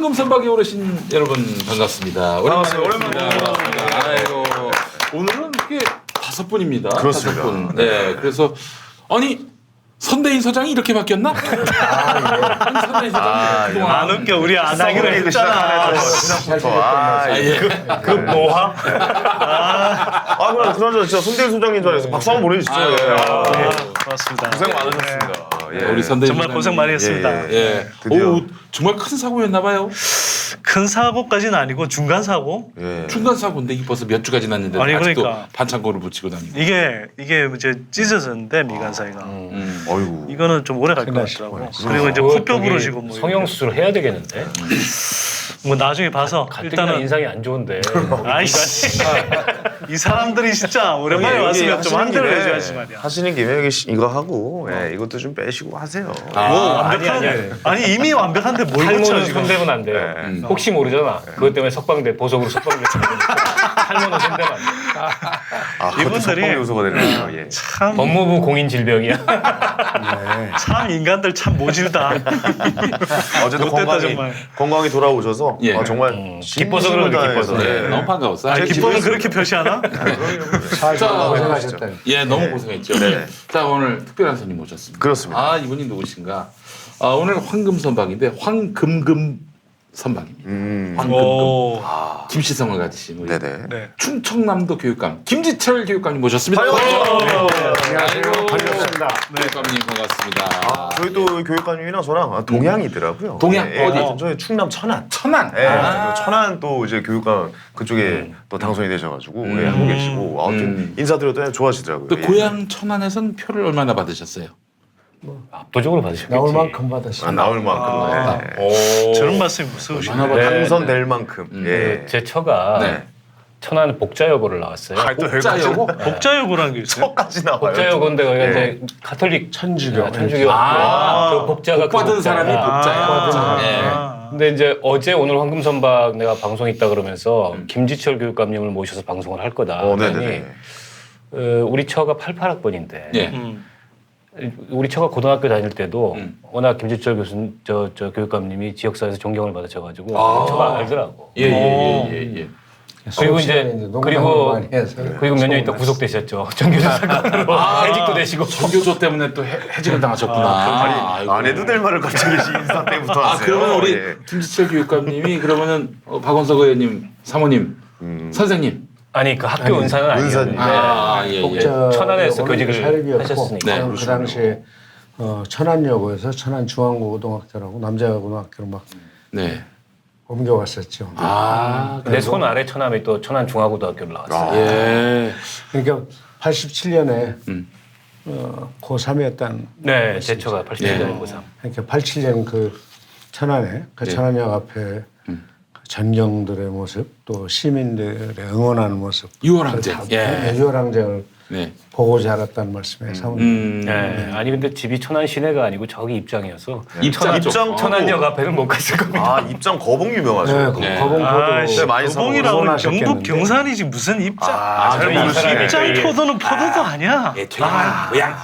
황금 선박에 오르신 여러분 반갑습니다. 오랜만입니다. 아이고 오늘은 이게 5분입니다. 그렇습니다. 5분. 네, 그래서 아니 선대인 소장이 이렇게 바뀌었나? 아니 선대인 소장이 그동안 안 웃겨. 우리 안 하기로 했잖아. 그 뭐하? 그나저나 진짜 손대일 소장님 줄 알았어. 박수 한번 보내주시죠. 고맙습니다. 고생 많으셨습니다. 예. 우리 선대인 정말 소장님. 고생 많이 했습니다. 예. 드디어. 오, 정말 큰 사고였나 봐요. 큰 사고까지는 아니고 중간 사고. 예. 중간 사고인데 이게 벌써 몇 주가 지났는데 아니, 아직도 그러니까. 반창고를 붙이고 다니고. 이게 이제 찢어졌는데 미간 사이가. 어이구. 이거는 좀 오래 갈 것 같더라고. 그리고 이제 코뼈 부러지고 뭐. 성형 수술 해야 되겠는데. 뭐 나중에 봐서 가뜩이나 일단은 인상이 안 좋은데. 아이씨. 이 사람들이 진짜 오랜만에 여기 왔으면 좀 하시는 한대로 김에 해줘야지 말이야. 하시는 김에 여기 이거 하고 이것도 좀 빼시고 하세요. 뭐 완벽한 아니 이미 완벽한데 뭘 고쳐 탈모는 지금. 손대면 안 돼요. 혹시 모르잖아. 그것 때문에 석방돼 보석으로 석방돼. 탈모는 손대면 안 돼. 그것도 이분들이 성공 요소가 되네요. 예. 참, 법무부 공인 질병이야. 참 인간들 참 모질다. 어제도 못됐다, 정말. 건강히 돌아오셔서 예. 정말 기뻐서 그러죠, 기뻐서. 네, 너무 반가웠어요. 아니, 기쁨은 그렇게 표시하나? 고생하셨다. 예, 너무 고생했죠. 네. 자, 오늘 특별한 손님 모셨습니다. 그렇습니다. 아, 이분이 누구신가? 오늘 황금 선박인데 황금금 선박입니다. 황금금. 오. 김씨성을 가지신 우리 네네. 네. 충청남도 교육감 김지철 교육감님 모셨습니다. 안녕하세요. 반갑습니다. 교육감님 반갑습니다. 저희 또 교육관님이랑 저랑 동양이더라고요. 동양? 어디? 저희 충남 천안. 천안. 예, 천안 또 이제 교육관 그쪽에 또 당선이 되셔가지고 예, 하고 계시고 아무튼 인사드렸더니 좋아하시더라고요. 또 예. 고향 천안에선 표를 얼마나 받으셨어요? 압도적으로 받으셨겠지. 나올 만큼 받았어요. 나올 만큼 예. 저런 말씀이 무서우시네. 당선될 만큼. 예. 제 처가 네. 천안 복자여고를 나왔어요. 복자여고? 복자여고라는 게 있어요. 처까지 나와요. 복자여고인데 거기가 예. 이제 가톨릭 천주교. 천주교. 그 복자가 복 받은 그 사람이 복자야. 복자야. 네. 근데 이제 어제 오늘 황금선박 내가 방송 있다 그러면서 김지철 교육감님을 모셔서 방송을 할 거다. 네네네. 우리 처가 88학번인데 예. 우리 처가 고등학교 다닐 때도 워낙 김지철 교수님 저 교육감님이 지역사회에서 존경을 받으셔가지고 처가 알더라고. 예. 그리고 이제 그리고 많이 해서. 그리고 몇 년 있다 구속되셨죠. 전교조 사건으로 해직도 되시고. 전교조 때문에 또 해직을 당하셨구나. 아이고. 안 해도 될 말을 갑자기 인사 때부터 하세요. 그러면 우리 예. 김지철 교육감님이 그러면은 박원석 의원님, 사모님, 선생님. 아니 그 학교 은사는 은사님. 아니었는데 예. 복자 천안에서 교직을 사립이었고, 하셨으니까. 네, 그 당시에 천안여고에서 천안중앙고등학교라고 남자고등학교로 막 네. 옮겨왔었죠. 내 손 아래 처남이 또 천안중앙고등학교를 나왔어요. 예. 그러니까 87년에 음. 고3이었던 네, 제 처가 87년 고3. 그러니까 87년 그 천안에 그 예. 천안역 앞에 그 전경들의 모습 또 시민들의 응원하는 모습 유월항쟁. 예. 유월항쟁을 네. 보고 자랐다는 말씀에 사모님. 네. 아니 근데 집이 천안 시내가 아니고 저기 입장이어서 입장 쪽. 천안역 앞에는 못 갔을 겁니다. 입장 거봉 유명하죠. 네, 네. 거봉포도 네, 많이 도봉이라고 사먹었어요. 경북 경산이지 무슨 입장. 저희 입장이 입장 포도는 포도도 아니야. 예, 퇴경한 고향.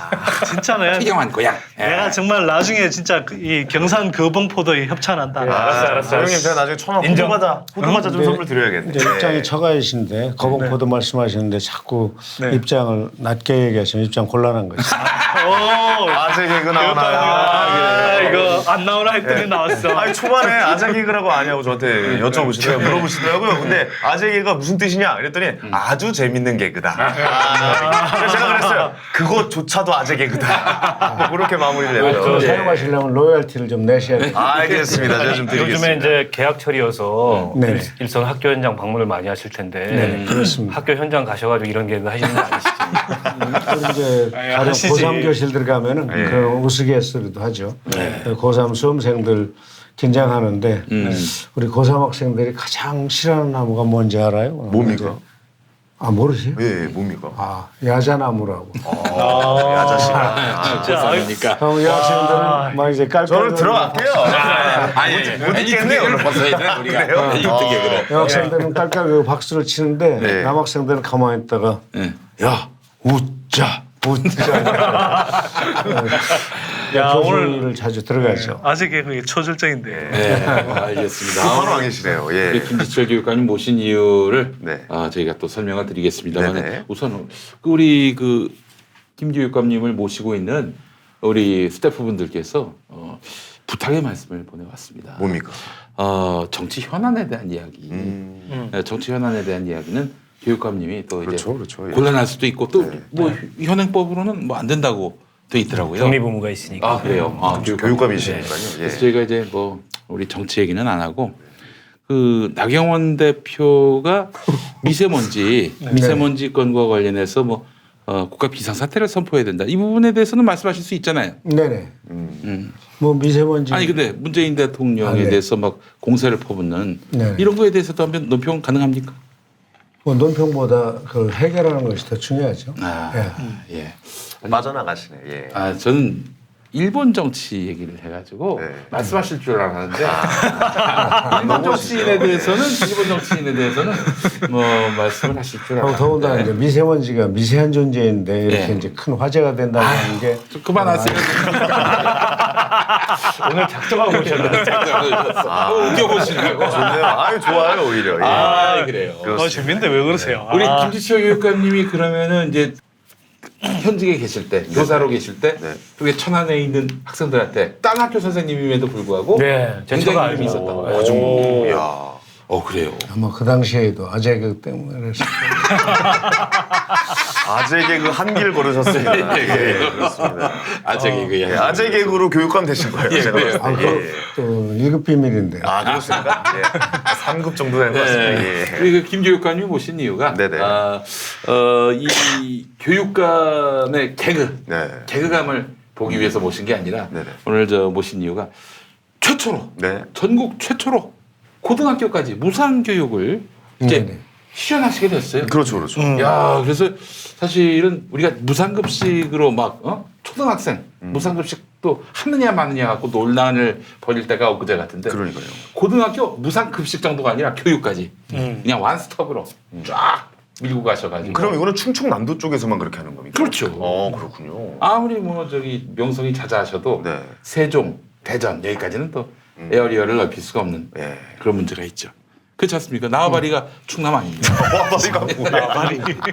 진짜네. 퇴경한 고향. 내가 정말 나중에 진짜 이 경산 거봉 포도에 협찬한다. 알았어. 형님 제가 나중에 천안 인정. 호두과자 좀 네. 선물 드려야겠네. 이제 입장이 처가이신데 거봉포도 말씀하시는데 자꾸 입장을 낮게 얘기하시면 입장 곤란한 거죠. 아재 개그 나오나요? 이거 안 나오나 했더니 나왔어. 아니 초반에 아재 개그라고 아냐고 저한테 여쭤보시더라고요. 물어보시더라고요. 근데 아재 개그가 무슨 뜻이냐? 그랬더니 아주 재밌는 개그다. 그래서 제가 그랬어요. 그것조차도 아재 개그다. 뭐 그렇게 마무리를 그거 했어요. 사용하시려면 로열티를 좀 내셔야 돼요. 알겠습니다. 제가 좀 드리겠습니다. 요즘에 이제 개학철이어서 네. 일선 학교 현장 방문을 많이 하실 텐데 네, 그렇습니다. 학교 현장 가셔가지고 이런 개그 하시는 거 아니시죠? 그리고 이제 다른 하시지. 고3 교실들 가면은 그런 우스갯소리도 하죠. 고3 수험생들 긴장하는데 우리 고3 학생들이 가장 싫어하는 나무가 뭔지 알아요? 뭡니까? 아 모르세요? 예, 뭡니까? 아 야자나무라고. 야자씨가. 그러니까. 이 학생들은 막 이제 깔깔. 저는 들어갈게요. 못 있겠네요. 벗어야 돼 우리가. 어떻게 그래? 이 학생들은 깔깔 박수를 치는데 네. 남학생들은 가만히 있다가 네. 야 웃자 야, 교수를 자주 들어가죠. 아재 개그의 초절정인데. 네, 알겠습니다. 바로 안 계시네요. 예. 우리 김지철 교육관님 모신 이유를 네. 저희가 또 설명을 드리겠습니다만 네네. 우선 우리 김 교육감님을 모시고 있는 우리 스태프분들께서 부탁의 말씀을 보내왔습니다. 뭡니까? 정치 현안에 대한 이야기. 정치 현안에 대한 이야기는 교육감님이 또 그렇죠, 이제 그렇죠. 예. 곤란할 수도 있고 또 네. 뭐 현행법으로는 뭐 안 된다고 돼 있더라고요. 정리부무가 있으니까. 아 그래요. 교육감이시니까요. 예. 그래서 저희가 이제 뭐 우리 정치 얘기는 안 하고 나경원 대표가 미세먼지 건과 관련해서 뭐 국가 비상사태를 선포해야 된다. 이 부분에 대해서는 말씀하실 수 있잖아요. 네네. 뭐 미세먼지. 아니 근데 문재인 대통령에 네. 대해서 막 공세를 퍼붓는 네. 이런 거에 대해서도 한번 논평 가능합니까? 뭐 논평보다 그걸 해결하는 것이 더 중요하죠. 예. 빠져나가시네. 예. 저는 일본 정치 얘기를 해가지고 네. 말씀하실 줄 알았는데 일본 정치인에 대해서는 뭐 말씀을 하실 줄 알았는데 더군다나 이제 미세먼지가 미세한 존재인데 이렇게 네. 이제 큰 화제가 된다는 게 좀 그만하세요. 오늘 작정하고 오셨나요? 웃겨보시라고. 좋네요. 아유, 좋아요, 오히려. 예. 그래요. 재밌는데 왜 그러세요? 우리 김지철 교육감님이 그러면은 이제 현직에 계실 때, 교사로 계실 때, 네. 그게 천안에 있는 학생들한테 딴 학교 선생님임에도 불구하고 네, 제 처가 굉장히 힘이 알죠. 있었다고. 그 정도. 야. 그래요. 아마 그 당시에도 아재 개그 때문에 그랬을 아재 개그 한길 걸으셨습니다. 예, 그렇습니다. 아재 개그야. 예, 아재 개그로 교육감 되신 거예요. 예, 제가 그래요. 봤을 때. 예. 또 1급 비밀인데. 그렇습니까? 예. 3급 정도 되는 것 같습니다. 예. 우리 김 교육감님 모신 이유가 네네. 이 교육감의 네. 개그감을 보기 위해서 모신 게 아니라 네네. 오늘 모신 이유가 최초로 네. 전국 최초로 고등학교까지 무상 교육을 이제 네네. 시연하시게 됐어요. 그렇죠, 그렇죠. 야, 그래서 사실은 우리가 무상급식으로 막 초등학생 무상급식도 하느냐 마느냐 갖고 논란을 벌일 때가 엊그제 같은데 그러니까요. 고등학교 무상급식 정도가 아니라 교육까지 그냥 완스톱으로 쫙 밀고 가셔가지고 그럼 이거는 충청남도 쪽에서만 그렇게 하는 겁니까? 그렇죠. 그렇군요. 아무리 명성이 자자하셔도 네. 세종, 대전 여기까지는 또 에어리어를 넓힐 수가 없는 예. 그런 문제가 있죠. 그렇지 않습니까? 나와바리가 충남 아닙니까?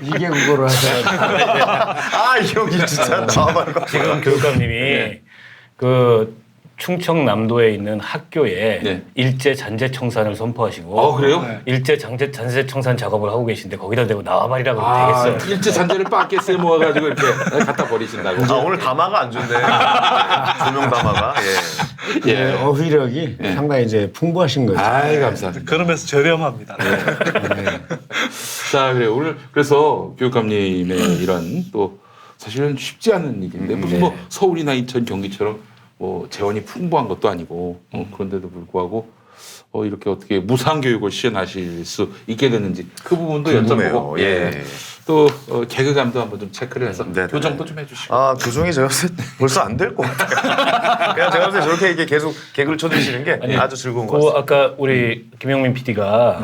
이게 국어를 하셔야 이 형이 진짜 나와봐요. 지금 교육감님이 그 충청남도에 있는 학교에 네. 일제 잔재 청산을 선포하시고 그래요? 일제 잔재 청산 작업을 하고 계신데 거기다 대고 나와바리라고 되겠어요. 일제 잔재를 빠켓에 모아가지고 이렇게 갖다 버리신다고. 오늘 담화가 안 좋네. 조명 담화가. 예. 예. 어휘력이 상당히 이제 풍부하신 거죠. 아이 감사합니다. 그러면서 저렴합니다. 자, 그래 오늘 그래서 교육감님의 이런 또 사실은 쉽지 않은 일인데 무슨 뭐 서울이나 인천, 경기처럼 뭐 재원이 풍부한 것도 아니고 그런데도 불구하고 이렇게 어떻게 무상 교육을 시연하실 수 있게 됐는지 그 부분도 궁금해요. 여쭤보고 예. 또 개그감도 한번 좀 체크를 해서 네네. 교정도 좀 해주시고. 교정이 제가 봤을 때 벌써 안 될 것 같아요. 그냥 제가 봤을 때 저렇게 이게 계속 개그를 쳐주시는 게 아주 즐거운 것 같습니다. 아까 우리 김영민 PD가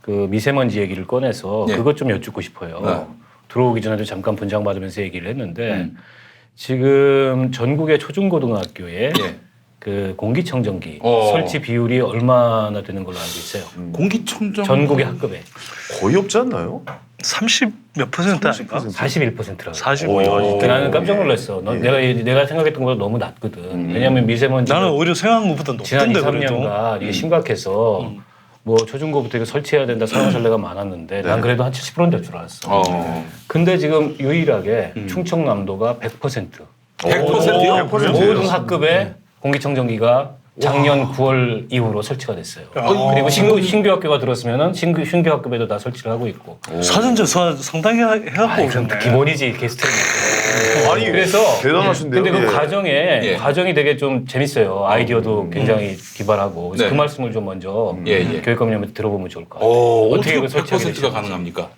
그 미세먼지 얘기를 꺼내서 네. 그것 좀 여쭙고 싶어요. 네. 들어오기 전에도 잠깐 분장 받으면서 얘기를 했는데 지금 전국의 초중고등학교에 예. 그 공기청정기 어. 설치 비율이 얼마나 되는 걸로 알고 있어요. 공기청정 전국의 학급에 거의 없지 않나요? 30 몇 퍼센트 아닌가? 41%라고. 45. 나는 깜짝 놀랐어. 내가 생각했던 것보다 너무 낮거든. 왜냐하면 미세먼지 나는 오히려 생각한 것보다 지난 2, 높던데 그래도. 3년간 이게 심각해서 뭐 초중고부터 이거 설치해야 된다 사용 사례가 많았는데 난 그래도 한 70%인 줄 알았어. 근데 지금 유일하게 충청남도가 100%. 100%요? 100%예요? 모든 학급에 공기청정기가 작년 9월 이후로 설치가 됐어요. 그리고 신규 학교가 들었으면은 신규 학급에도 다 설치를 하고 있고. 사전조사 상당히 해갖고 그럼 오셨네. 기본이지 게스트는. 아니, 그래서 대단하신데요. 근데 그 예. 과정이 되게 좀 재밌어요. 아이디어도 굉장히 기발하고. 그래서 네. 그 말씀을 좀 먼저 예. 교육감님한테 들어보면 좋을 것 같아요. 어떻게 그 설치하게 100%가 되시는지. 가능합니까?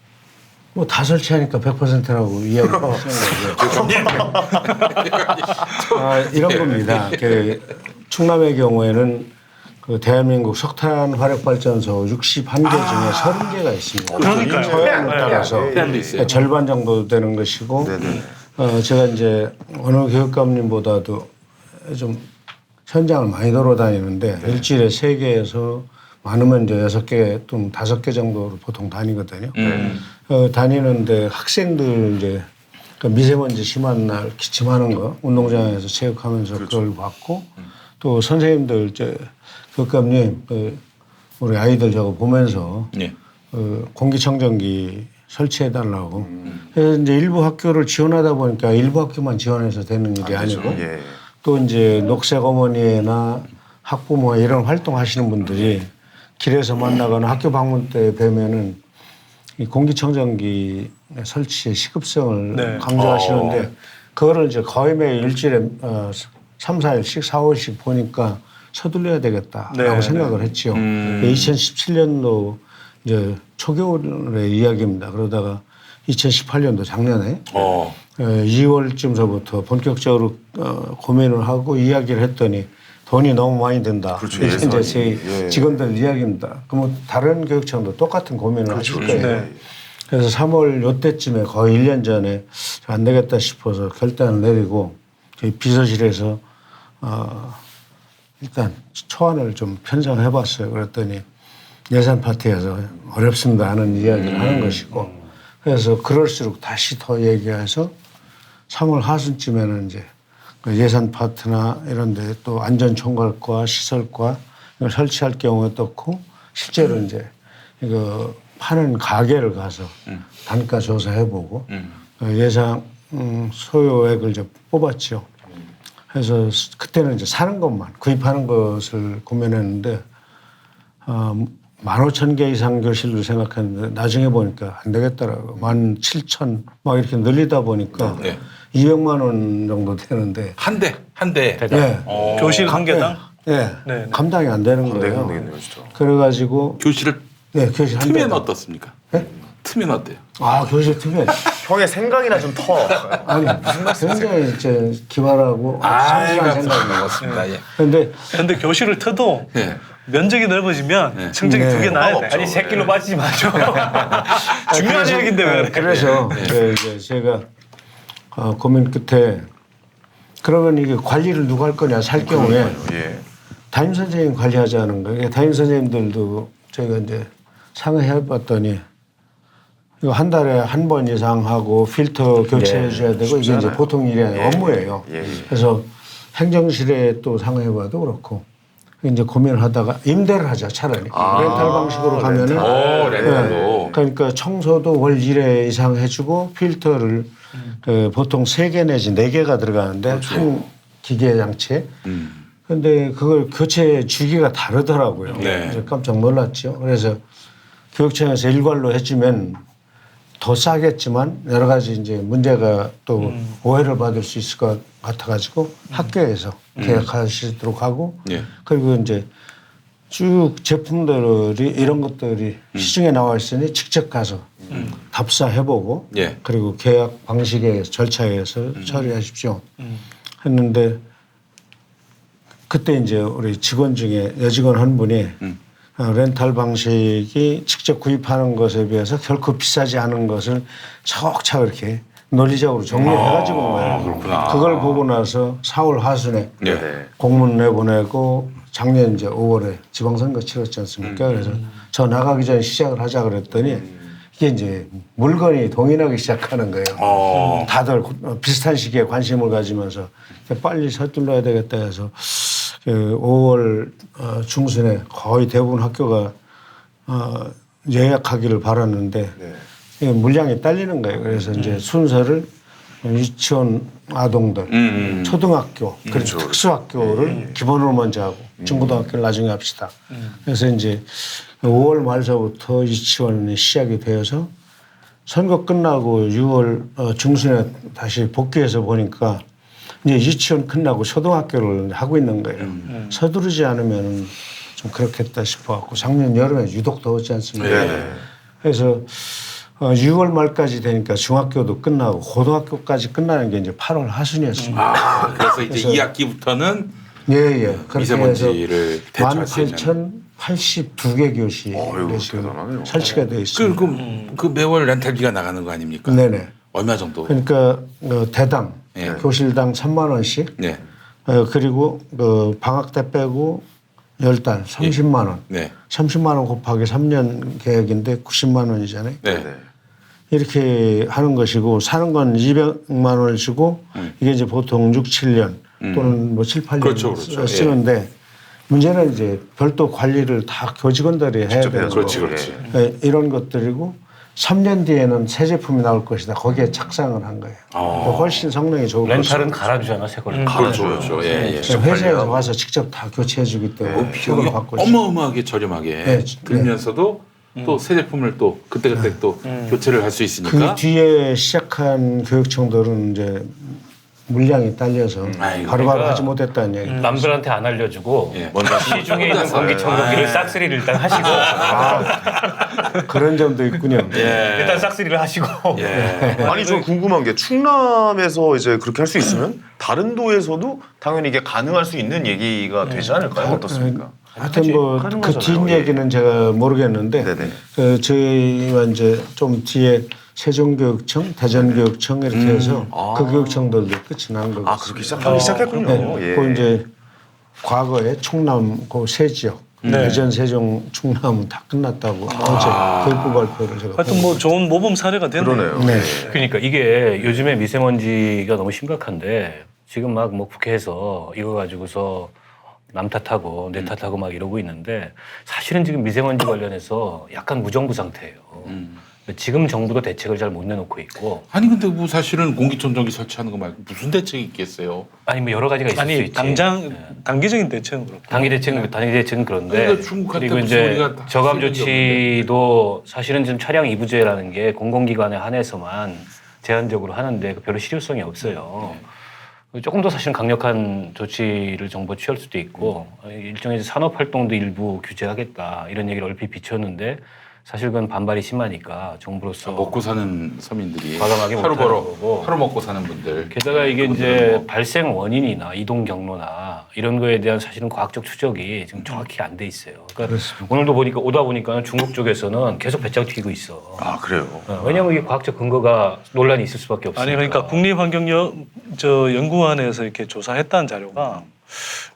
뭐 다 설치하니까 100%라고 이야기하시는 거죠. 이런 겁니다. 그 충남의 경우에는 그 대한민국 석탄 화력 발전소 61개 중에 30개가 있습니다. 그러니까요. 서해안을 따라서 해안도 있어요. 절반 정도 되는 것이고 네네. 제가 이제 어느 교육감님보다도 좀 현장을 많이 돌아다니는데 일주일에 3개에서 많으면 이제 6개 또는 5개 정도로 보통 다니거든요. 다니는데 학생들 이제 그 미세먼지 심한 날 기침하는 거 운동장에서 체육하면서 그걸 봤고 또 선생님들 이제 교육감님 우리 아이들 저거 보면서 예. 공기청정기 설치해 달라고. 그래서 이제 일부 학교를 지원하다 보니까 일부 학교만 지원해서 되는 일이 아니고 예. 또 이제 녹색 어머니나 학부모 이런 활동하시는 분들이 길에서 만나거나 학교 방문 때 뵈면은 이 공기청정기 설치의 시급성을 네. 강조하시는데 그거를 이제 거의 매일 일주일에 3, 4일씩 4, 5일씩 보니까 서둘러야 되겠다라고 네, 생각을 했죠. 2017년도 이제 초겨울의 이야기입니다. 그러다가 2018년도 작년에 2월쯤서부터 본격적으로 고민을 하고 이야기를 했더니 돈이 너무 많이 든다. 그렇죠. 이게 이제 예산이. 제 예. 직원들 이야기입니다. 그러면 다른 교육청도 똑같은 고민을 하실 거예요. 네. 그래서 3월 요때쯤에 거의 1년 전에 안 되겠다 싶어서 결단을 내리고 저희 비서실에서 일단 초안을 좀 편성해 봤어요. 그랬더니 예산 파트에서 어렵습니다 하는 이야기를 하는 것이고 그래서 그럴수록 다시 더 얘기해서 3월 하순쯤에는 이제 그 예산 파트나 이런 데 또 안전총괄과 시설과 이걸 설치할 경우에 떴고 실제로 이제 이거 파는 가게를 가서 단가 조사해보고 예상 소요액을 이제 뽑았죠. 그래서 그때는 이제 사는 것만 구입하는 것을 고민했는데 15,000개 이상 교실로 생각했는데 나중에 보니까 안 되겠더라고. 17,000 막 이렇게 늘리다 보니까 네. 200만 원 정도 되는데 한 대. 예. 교실 한 개당? 예. 네. 감당이 안 되는 안 거예요. 되겠네요, 진짜. 그래가지고 교실을 네, 교실 한 트면 대. 어떻습니까? 네? 트면 어때요? 아, 교실 특이해. 형의 생각이나 좀 터. 아니, 굉장히 이제 기발하고 상세한 생각이 먹었습니다. 예. 근데 근데 교실을 트도 예. 면적이 넓어지면 청정기 네. 2개 놔야 돼. 없죠. 아니 새끼로 빠지지 마죠. 중요한 이야기인데 왜 그래? 그래서 이제 제가 고민 끝에 그러면 이게 관리를 누가 할 거냐 살 경우에 예. 담임 선생님 관리하자는 거예요. 담임 선생님들도 저희가 이제 상의해 봤더니 이거 한 달에 한 번 이상 하고 필터 교체해 줘야 되고 이게 이제 보통 일이 아니라 업무예요. 예. 그래서 행정실에 또 상의해 봐도 그렇고 이제 고민을 하다가 임대를 하자 차라리 렌탈 방식으로 가면은 렌탈로. 그러니까 청소도 월 1회 이상 해주고 필터를 보통 3개 내지 4개가 들어가는데 한 기계 장치에 근데 그걸 교체 주기가 다르더라고요. 네. 그래서 깜짝 놀랐죠. 그래서 교육청에서 일괄로 해주면 더 싸겠지만 여러 가지 이제 문제가 또 오해를 받을 수 있을 것 같아가지고 학교에서 계약하시도록 하고 예. 그리고 이제 쭉 제품들이 이런 것들이 시중에 나와 있으니 직접 가서 답사해보고 예. 그리고 계약 방식에 절차에 의해서 처리하십시오 했는데 그때 이제 우리 직원 중에 여직원 한 분이 렌탈 방식이 직접 구입하는 것에 비해서 결코 비싸지 않은 것을 차곡차곡 이렇게 논리적으로 정리해가지고 온 거예요. 그렇구나. 그걸 보고 나서 4월 하순에 예. 공문 내보내고 작년 이제 5월에 지방선거 치렀지 않습니까? 그래서 저 나가기 전에 시작을 하자 그랬더니 이게 이제 물건이 동인하기 시작하는 거예요. 다들 비슷한 시기에 관심을 가지면서 빨리 서둘러야 되겠다 해서 5월 중순에 거의 대부분 학교가 예약하기를 바랐는데 물량이 딸리는 거예요. 그래서 이제 순서를 유치원 아동들, 초등학교, 그리고 특수학교를 기본으로 먼저 하고 중고등학교를 나중에 합시다. 그래서 이제 5월 말서부터 유치원이 시작이 되어서 선거 끝나고 6월 중순에 다시 복귀해서 보니까 이제 유치원 끝나고 초등학교를 하고 있는 거예요. 서두르지 않으면 좀 그렇겠다 싶어갖고 작년 여름에 유독 더웠지 않습니까? 그래서 6월 말까지 되니까 중학교도 끝나고 고등학교까지 끝나는 게 이제 8월 하순이었습니다. 그래서 이제 2학기부터는 예. 그렇게 해서 미세먼지를 대처할 수 있는. 18,082개 교실이 대단하네요. 설치가 되어 있습니다. 그 매월 렌탈비가 나가는 거 아닙니까? 네네. 얼마 정도? 그러니까 대당 예. 교실당 3만 원씩 네. 그리고 그 방학 때 빼고 10달 30만 원. 네. 30만 원 곱하기 3년 계획인데 90만 원이잖아요. 네. 이렇게 하는 것이고 사는 건 200만 원을 주고 이게 이제 보통 6, 7년 또는 뭐 7, 8년 그렇죠, 그렇죠. 쓰는데 문제는 이제 별도 관리를 다 교직원들이 해야 되는 거고 그렇지. 이런 것들이고 3년 뒤에는 새 제품이 나올 것이다. 거기에 착상을 한 거예요. 훨씬 성능이 좋을 렌탈은 것이다. 갈아주잖아 새 거를. 그렇죠. 예. 회사에서 와서 직접 다 교체해 주기 때문에 비용이 비용을 받고 있어요. 어마어마하게 저렴하게 네. 들면서도 또 새 제품을 또 그때그때 또 교체를 할 수 그 있으니까 뒤에 시작한 교육청들은 이제 물량이 딸려서 아이고, 바로바로 그러니까 하지 못했다는 얘기. 남들한테 안 알려주고 예. 먼저 시중에 있는 공기청정기를 싹쓸이를 일단 하시고 그런 점도 있군요. 일단 싹쓸이를 하시고 예. 아니 저 궁금한 게 충남에서 이제 그렇게 할 수 있으면 다른 도에서도 당연히 이게 가능할 수 있는 얘기가 되지 않을까요? 어떻습니까? 하여튼 뭐 그 가능하잖아요. 뒷 얘기는 제가 모르겠는데 네네. 저희와 이제 좀 뒤에 세종교육청, 대전교육청 이렇게 해서 그 교육청들도 끝이 난 거고. 아 그렇게 시작하기 시작했군요. 예. 그 이제 과거에 충남 그 세 지역 대전, 세종, 충남은 다 끝났다고 어제 교육부 발표를 제가 하여튼 뭐 좋은 모범 사례가 됐네요. 그러네요. 네. 그러니까 이게 요즘에 미세먼지가 너무 심각한데 지금 막 뭐 국회에서 이거 가지고서 남 탓하고 내 탓하고 막 이러고 있는데 사실은 지금 미세먼지 관련해서 약간 무정부 상태예요. 지금 정부도 대책을 잘 못 내놓고 있고 아니 근데 뭐 사실은 공기청정기 설치하는 거 말고 무슨 대책이 있겠어요? 아니 뭐 여러 가지가 있을 수 아니 있지. 당장 단기적인 대책은 그렇고. 단기 대책은 그런데 그러니까 중국한테 그리고 무슨 이제 우리가 다 저감 쓰는 게 조치도 사실은 지금 차량 이부제라는 게 공공기관에 한해서만 제한적으로 하는데 별로 실효성이 없어요. 조금 더 사실은 강력한 조치를 정부가 취할 수도 있고 일종의 산업 활동도 일부 규제하겠다 이런 얘기를 얼핏 비쳤는데 사실 그건 반발이 심하니까 정부로서 먹고 사는 서민들이 과감하게 하루 못하는 벌어 거고. 하루 먹고 사는 분들 게다가 이게 그분들은 이제 뭐 발생 원인이나 이동 경로나 이런 거에 대한 사실은 과학적 추적이 지금 정확히 안 돼 있어요. 그러니까 오늘도 보니까 오다 보니까 중국 쪽에서는 계속 배짱 튀고 있어. 아 그래요. 왜냐하면 이게 과학적 근거가 논란이 있을 수밖에 없으니까. 아니 그러니까 국립환경연구원에서 이렇게 조사했다는 자료가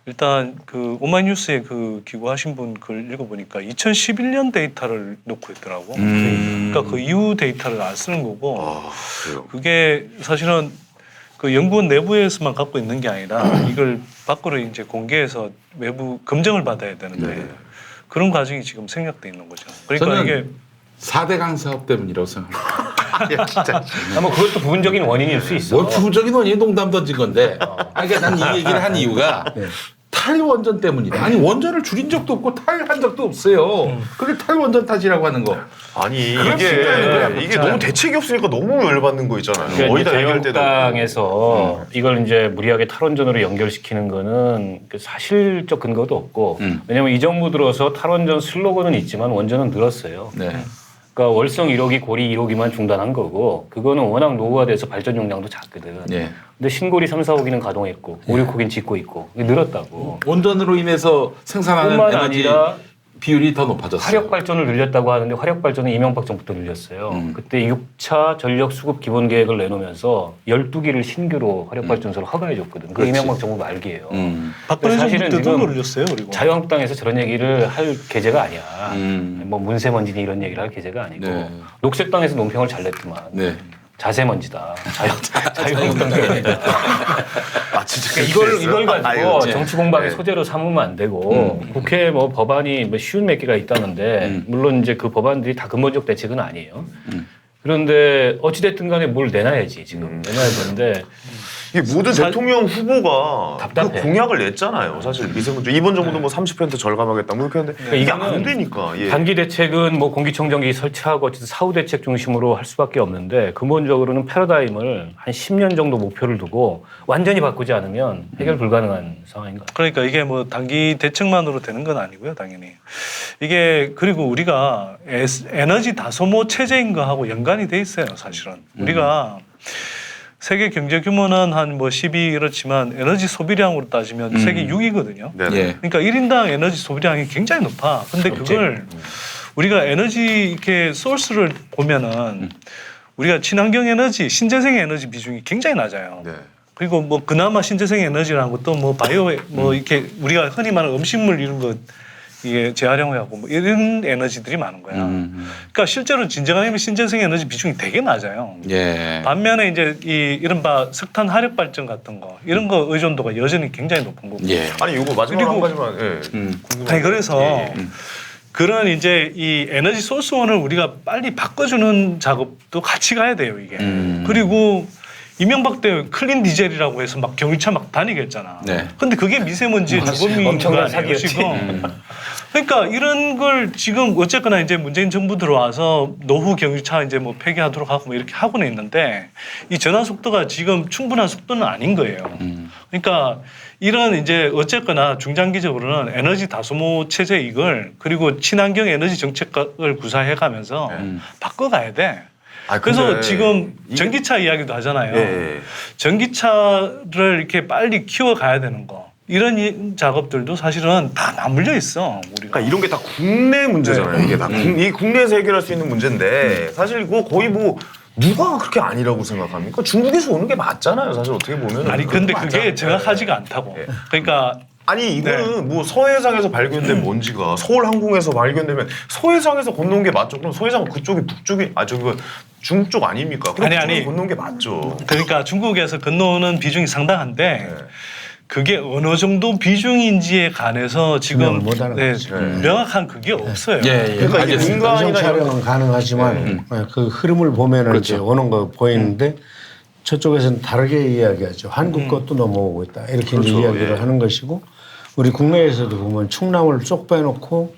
일단 그 오마이뉴스에 그 기고하신 분 글 읽어보니까 2011년 데이터를 놓고 있더라고. 그러니까 그 이후 데이터를 안 쓰는 거고. 아 그래요. 그게 사실은 그 연구원 내부에서만 갖고 있는 게 아니라 이걸 밖으로 이제 공개해서 외부 검증을 받아야 되는데 그런 과정이 지금 생략돼 있는 거죠. 그러니까 저는 이게 4대강 사업 때문이라고 생각합니다. 진짜. 뭐 그것도 부분적인 원인일 수 있어. 뭘 부분적인 원인이 농담 던진 건데 그러니까 난 이 얘기를 한 이유가 탈원전 때문이다. 아니 원전을 줄인 적도 없고 탈한 적도 없어요. 그걸 탈원전 탓이라고 하는 거. 아니 그럴 수 있다는 거야, 이게 그렇잖아요. 너무 대책이 없으니까 너무 열받는 거 있잖아요. 그러니까 어디다 이제 얘기할 때도. 자유한국당에서 이걸 이제 무리하게 탈원전으로 연결시키는 거는 그 사실적 근거도 없고 왜냐하면 이 정부 들어서 탈원전 슬로건은 있지만 원전은 늘었어요. 네. 그러니까 월성 1호기, 고리 1호기만 중단한 거고 그거는 워낙 노후화돼서 발전 용량도 작거든. 네. 근데 신고리 3, 4호기는 가동했고 5, 6호기는 짓고 있고 이게 늘었다고. 원전으로 인해서 생산하는 뿐만 에너지 아니라 비율이 더 높아졌어요. 화력 발전을 늘렸다고 하는데 화력 발전은 이명박 정부부터 늘렸어요. 그때 6차 전력 수급 기본 계획을 내놓으면서 12기를 신규로 화력 발전소를 허가해 줬거든. 그 이명박 정부 말기예요. 박근혜 정부 사실은 때도 지금 올렸어요. 그리고 자유한국당에서 저런 얘기를 할 계제가 아니야. 뭐 문세먼지니 이런 얘기를 할 계제가 아니고 네. 녹색당에서 논평을 잘 냈더만. 네. 자세먼지다. 자유한국당 때문이다. 아 진짜 이걸 가지고 아이고, 정치 공방의 네. 소재로 삼으면 안 되고 국회 뭐 법안이 뭐 쉬운 몇 개가 있다는데 물론 이제 그 법안들이 다 근본적 대책은 아니에요. 그런데 어찌됐든 간에 뭘 내놔야지 지금 내놔야 되는데 이게 모든 대통령 후보가 답답해. 그 공약을 냈잖아요. 사실 미세먼지 이번 정부도 뭐 30% 절감하겠다 뭐 이렇게 했는데 이게 안 되니까. 예. 단기 대책은 뭐 공기청정기 설치하고 어쨌든 사후 대책 중심으로 할 수밖에 없는데 근본적으로는 패러다임을 한 10년 정도 목표를 두고 완전히 바꾸지 않으면 해결 불가능한 상황인 것 같아요. 그러니까 이게 뭐 단기 대책만으로 되는 건 아니고요, 당연히. 이게 그리고 우리가 에너지 다소모 체제인 거하고 연관이 돼 있어요, 사실은. 우리가 세계 경제 규모는 한 뭐 12 이렇지만 에너지 소비량으로 따지면 세계 6위거든요. 네. 예. 그러니까 1인당 에너지 소비량이 굉장히 높아. 근데 그걸 우리가 에너지 이렇게 소스를 보면은 우리가 친환경 에너지, 신재생 에너지 비중이 굉장히 낮아요. 네. 그리고 뭐 그나마 신재생 에너지라는 것도 뭐 바이오 뭐 이렇게 우리가 흔히 말하는 음식물 이런 거 이게 재활용하고 뭐 이런 에너지들이 많은 거야. 그러니까 실제로 진정한 신재생 에너지 비중이 되게 낮아요. 예. 반면에 이제 이 이른바 석탄 화력 발전 같은 거 이런 거 의존도가 여전히 굉장히 높은 거고. 예. 아니 이거 마지막으로 한 그리고- 가지만. 예. 궁금한 아니 그래서 예, 예. 그런 이제 이 에너지 소스원을 우리가 빨리 바꿔주는 작업도 같이 가야 돼요 이게. 그리고 이명박 때 클린 디젤이라고 해서 막 경유차 막 다니게 했잖아. 네. 근데 그게 미세먼지의 주범인 엄청난 거 아니에요 사기였지. 지금. 그러니까 이런 걸 지금 어쨌거나 이제 문재인 정부 들어와서 노후 경유차 이제 뭐 폐기하도록 하고 뭐 이렇게 하고는 있는데 이 전환 속도가 지금 충분한 속도는 아닌 거예요. 그러니까 이런 이제 어쨌거나 중장기적으로는 에너지 다소모 체제 이걸 그리고 친환경 에너지 정책을 구사해 가면서 바꿔가야 돼. 아, 그래서 근데 지금 이게- 전기차 이야기도 하잖아요. 예, 예. 전기차를 이렇게 빨리 키워가야 되는 거. 이런 작업들도 사실은 다 맞물려 있어. 우리가. 그러니까 이런 게 다 국내 문제잖아요. 이게 다 이 국내에서 해결할 수 있는 문제인데 사실 이거 거의 뭐 누가 그렇게 아니라고 생각합니까? 중국에서 오는 게 맞잖아요. 사실 어떻게 보면. 아니 근데 그것도 그게 맞잖아요. 정확하지가 않다고. 예. 그러니까 아니 이거는 뭐 서해상에서 발견된 먼지가 서울항공에서 발견되면 서해상에서 건너온 게 맞죠? 그럼 서해상 그쪽이 북쪽이 저기 중국 쪽 아닙니까? 그럼 아니, 그쪽이 아니. 건너온 게 맞죠. 그러니까 중국에서 건너오는 비중이 상당한데 네. 그게 어느 정도 비중인지에 관해서 지금 못하는 네, 거죠. 명확한 그게 없어요. 예, 예. 그러니까 이게 알겠습니다. 음성 민간이나 이런 촬영은 가능하지만 그 흐름을 보면은 그렇죠. 이제 오는 거 보이는데 저쪽에서는 다르게 이야기하죠. 한국 것도 넘어오고 있다. 이렇게 이제 그렇죠. 이야기를 예. 하는 것이고 우리 국내에서도 보면 충남을 쏙 빼놓고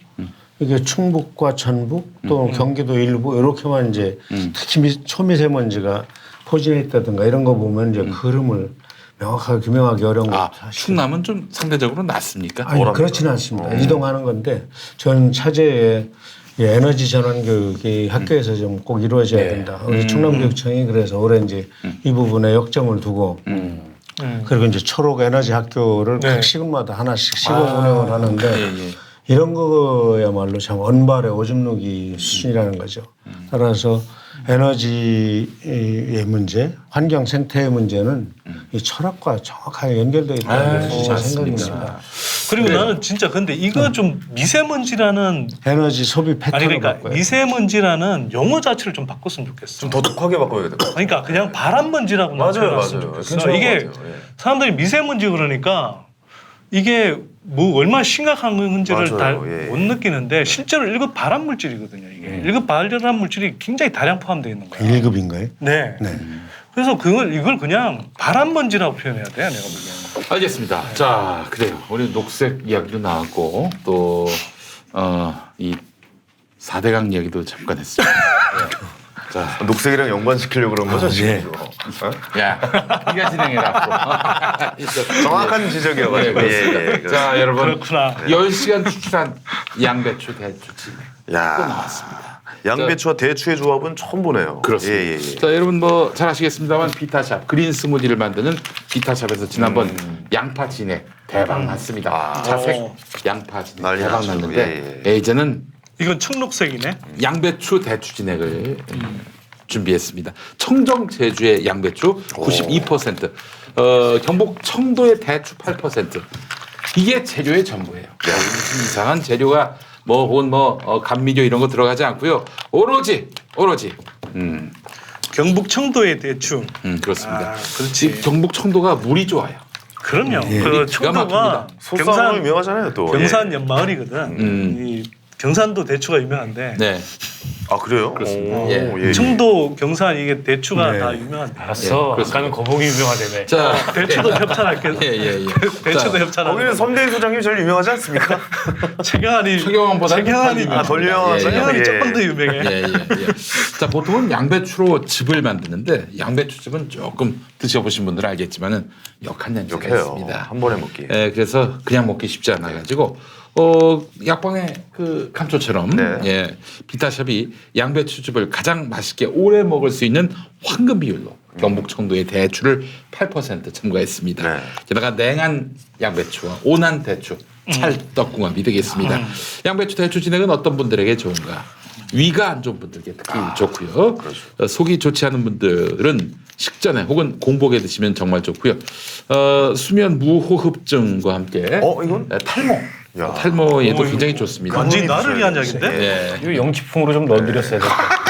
이게 충북과 전북 또 경기도 일부 이렇게만 이제 특히 초미세먼지가 포진해 있다든가 이런 거 보면 이제 그 흐름을 명확하게 규명하기 어려운 아, 것 같아요. 충남은 좀 상대적으로 낫습니까? 아니 그렇지는 않습니다. 이동하는 건데 저는 차제에 이 에너지 전환 교육이 학교에서 좀 꼭 이루어져야 된다. 우리 충남교육청이 그래서 올해 이제 이 부분에 역점을 두고 그리고 이제 초록 에너지 학교를 각 시군마다 하나씩 시공 운영을 하는데 이런 거야말로 참 언발의 오줌 누기 수준이라는 거죠. 따라서 에너지의 문제, 환경 생태의 문제는 이 철학과 정확하게 연결되어 있다는 게 제 생각입니다. 그리고 나는 진짜 근데 이거 좀 미세먼지라는 에너지 소비 아니 패턴을 그러니까 바꿔요. 미세먼지라는 용어 자체를 좀 바꿨으면 좋겠어. 좀 더 독하게 바꿔야 될 것 같아요. 그러니까 그냥 바람먼지라고 맞아요, 나타났으면 맞아요. 좋겠어. 괜찮은 이게 것 같아요. 예. 사람들이 미세먼지 그러니까 이게 뭐 얼마나 심각한 문제를 맞아요. 다 예. 못 느끼는데 실제로 1급 발암 물질이거든요. 이게 1급 발암 물질이 굉장히 다량 포함되어 있는 거야. 1급인가요? 네. 그래서 이걸 그냥 바람먼지라고 표현해야 돼요. 내가 보기에는. 알겠습니다. 자, 그래요. 우리 녹색 이야기도 나왔고 또 이 4대강 이야기도 잠깐 했습니다. 자, 녹색이랑 연관시키려고 그런 거죠 예. 지금. 어? 야, 네가 진행해라. 앞으로. 정확한 지적이어가지고. 네, 그렇습니다. 자, 여러분 그렇구나. 10시간 추출한 양배추 대추찜 또 야, 나왔습니다. 양배추와 대추의 조합은 처음 보네요. 그렇습니다. 예, 예, 예. 자, 여러분 뭐 잘 아시겠습니다만 비타샵 그린 스무디를 만드는 비타샵에서 지난번 양파 진액 대박 났습니다. 자색 양파 진액 난리 대박 났죠. 났는데 예, 이제는 이건 청록색이네. 양배추 대추 진액을 준비했습니다. 청정 제주의 양배추 92%, 경북 청도의 대추 8%. 이게 재료의 전부예요. 무슨 이상한 재료가 혹은 감미료 이런 거 들어가지 않고요. 오로지. 경북 청도의 대추. 그렇습니다. 그렇지. 이 경북 청도가 물이 좋아요. 그럼요. 물이 그 기가 청도가 막힙니다. 소싸움은 유명하잖아요 또. 경산 예. 연마을이거든. 이 경산도 대추가 유명한데 네. 아 그래요? 그렇습니다. 오, 예. 예. 청도 경산 이게 대추가 네. 다 유명한데. 알았어. 예, 아까는 거북이 유명하다며. 자, 대추도 협찬할게. 예. 대추도 자, 협찬하고. 거기는 선대인 소장님이 제일 유명하지 않습니까? 최경환이 최경환보다 덜 유명하죠. 최경환이 예. 조금 더 유명해. 예. 자, 보통은 양배추로 즙을 만드는데 양배추즙은 조금 드셔보신 분들은 알겠지만은 역한 냄새가 욕해요. 있습니다. 한 번에 먹기. 예, 그래서 그냥 먹기 쉽지 않아 가지고 약방의 그 감초처럼 네. 예, 비타샵이 양배추즙을 가장 맛있게 오래 먹을 수 있는 황금 비율로 경북 청도의 대추를 8% 첨가했습니다. 네. 게다가 냉한 양배추와 온한 대추 찰떡궁합이 되겠습니다. 양배추 대추 진액은 어떤 분들에게 좋은가? 위가 안 좋은 분들께 특히 좋고요. 속이 좋지 않은 분들은 식전에 혹은 공복에 드시면 정말 좋고요. 수면 무호흡증과 함께 이건? 탈모, 야. 탈모에도 굉장히 좋습니다. 완전히 나를 위한 약인데. 예. 이거 영치풍으로 좀 넣어드렸어야 될 것 같아요.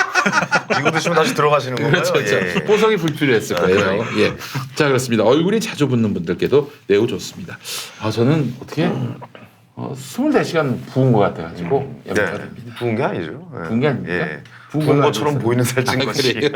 이거 드시면 다시 들어가시는 건가요? 그렇죠. 예. 보석이 불필요했을 거예요. 예. 자, 그렇습니다. 얼굴이 자주 붓는 분들께도 매우 좋습니다. 저는 어떻게 24시간 부은 것 같아가지고 염려가 네. 됩니다. 부은 게 아니죠. 예. 부은 게 아닙니까? 예. 부은 부은 건 것처럼 아니었어요. 보이는 살찐 것이. 그래요?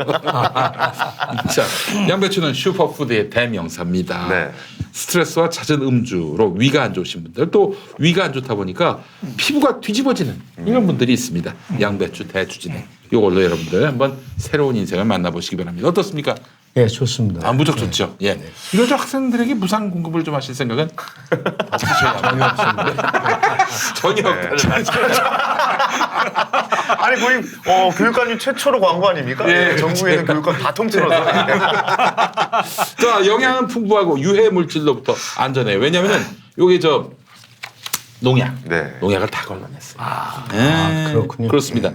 자, 양배추는 슈퍼푸드의 대명사입니다. 네. 스트레스와 잦은 음주로 위가 안 좋으신 분들 또 위가 안 좋다 보니까 피부가 뒤집어지는 이런 분들이 있습니다. 양배추 대추진액 이걸로 여러분들 한번 새로운 인생을 만나보시기 바랍니다. 어떻습니까? 예, 좋습니다. 무척 좋죠. 예. 이거 저 학생들에게 무상 공급을 좀 하실 생각은 전혀 없습니다. 전혀 없다. 아니 거의 교육관님 최초로 광고 아닙니까? 예, 전국에 있는 교육관 다 통틀어서. 자, 영양은 풍부하고 유해 물질로부터 안전해요. 왜냐하면은 요게 저 농약, 네. 농약을 다 걸러냈어요. 그렇군요. 그렇습니다.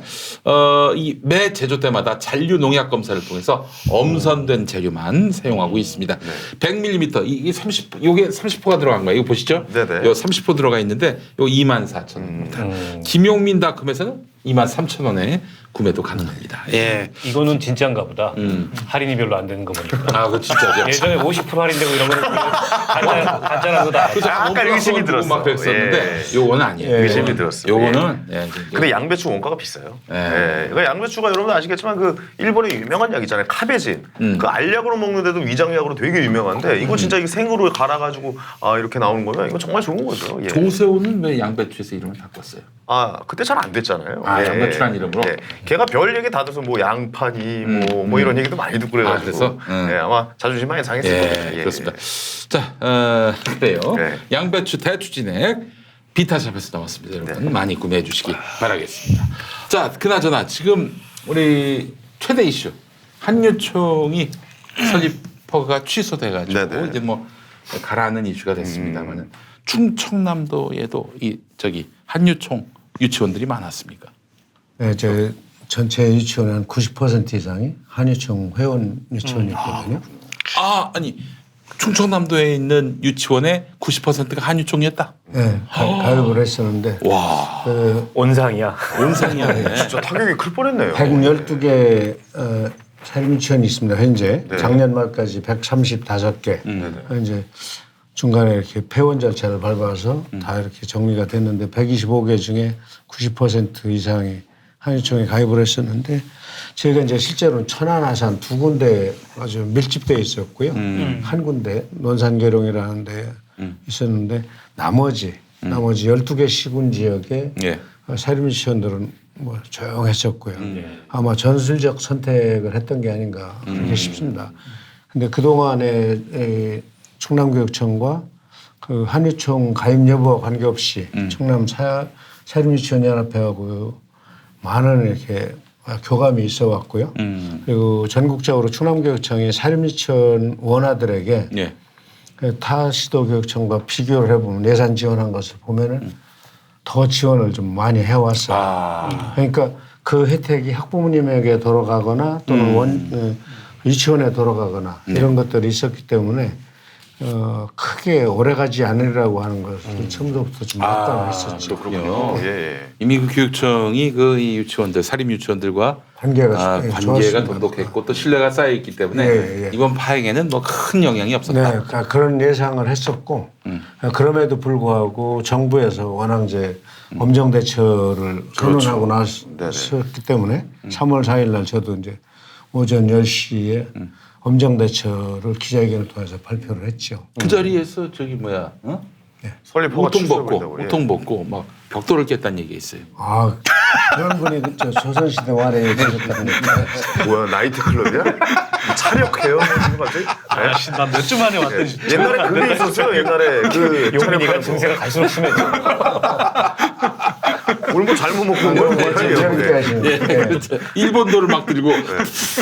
이 매 제조 때마다 잔류 농약 검사를 통해서 엄선된 재료만 사용하고 있습니다. 100ml 이게 30 요게 30호가 들어간 거예요. 이거 보시죠? 네네. 요 30호 들어가 있는데 요 24,000원입니다. 김용민닷컴에서는 23,000원에 구매도 가능합니다. 예. 이거는 진짜인가 보다. 할인이 별로 안 되는 거 보니까. 그 진짜죠. 예전에 50% 할인되고 이런 거는 가짜라는 거다. 알죠? 약간 의심이 들었어. 막 그랬었는데 요거는 아니에요. 의심이 들었어요. 요거는 근데 양배추 원가가 비싸요. 예. 예. 그 양배추가 여러분 아시겠지만 그 일본의 유명한 약 있잖아요. 카베진. 그 알약으로 먹는데도 위장약으로 되게 유명한데 이거 진짜 이게 생으로 갈아가지고 이렇게 나오는 거면 이거 정말 좋은 거죠. 예. 조세호는 왜 양배추에서 이름을 바꿨어요? 그때 잘 안 됐잖아요. 양배추란 이름으로? 걔가 별 얘기 다 들어서 뭐 양파니 뭐 이런 얘기도 많이 듣고 그래가지고. 그래서? 예, 아마 자존심 많이 상했을 거예요. 예. 그렇습니다. 자, 그래요. 네. 양배추 대추진액 비타샵에서 나왔습니다. 여러분 많이 구매해 주시기 바라겠습니다. 자, 그나저나 지금 우리 최대 이슈 한유총이 설립허가 취소돼가지고 네네. 이제 뭐 가라앉는 이슈가 됐습니다만은 충청남도에도 이 한유총 유치원들이 많았습니까? 네, 저 전체 유치원의 한 90% 이상이 한유총 회원 유치원이었거든요. 아니 충청남도에 있는 유치원의 90%가 한유총이었다. 네, 가입을 했었는데 와, 온상이야. 온상이야. 진짜 타격이 클 뻔했네요. 112개 사립유치원이 있습니다. 현재 네. 작년 말까지 135개. 이제 중간에 이렇게 폐원 절차를 밟아서 다 이렇게 정리가 됐는데 125개 중에 90% 이상이 한유총에 가입을 했었는데 저희가 이제 실제로는 천안, 아산 두 군데 아주 밀집되어 있었고요. 한 군데 논산계룡이라는 데 있었는데 나머지 12개 시군 지역에 예. 사립유치원들은 뭐 조용했었고요. 아마 전술적 선택을 했던 게 아닌가 그렇게 싶습니다. 근데 그동안에 충남교육청과 그 한유총 가입 여부와 관계없이 충남 사립유치원연합회하고 많은 이렇게 교감이 있어 왔고요. 그리고 전국적으로 충남교육청이 사립유치원 원아들에게 예. 타 시도교육청과 비교를 해보면 예산 지원한 것을 보면은 더 지원을 좀 많이 해왔어요. 그러니까 그 혜택이 학부모님에게 돌아가거나 또는 유치원에 돌아가거나 이런 것들이 있었기 때문에 크게 오래가지 않으리라고 하는 것을 처음부터 좀 막강했었죠. 그렇군요. 예. 이미 그 교육청이 이 유치원들 사립 유치원들과 관계가 좋았습니다. 돈독했고 또 신뢰가 쌓여 있기 때문에 예. 이번 파행에는 뭐 큰 영향이 없었다. 네, 그러니까 그런 예상을 했었고 그럼에도 불구하고 정부에서 원앙제 엄정 대처를 선언하고 나섰기 때문에 3월 4일 날 저도 이제 오전 10시에 엄정 대처를 기자회견을 통해서 발표를 했죠. 그 자리에서 설립허가 취소된다고. 옷통 벗고 막 벽돌을 깼다는 얘기가 있어요. 그런 분이 저 조선시대 말에 얘기하셨다는 뭐야 나이트클럽이야? 차력해요? 갑자기? 아씨, 나 몇 주 만에 왔더니 옛날에 그게 있었어요. 옛날에 그 용민이가 증세가 갈수록 심해져. 오늘 뭐 잘못 먹고 온 거예요? 재밌게 하시는 그렇죠. 일본도를 막 들고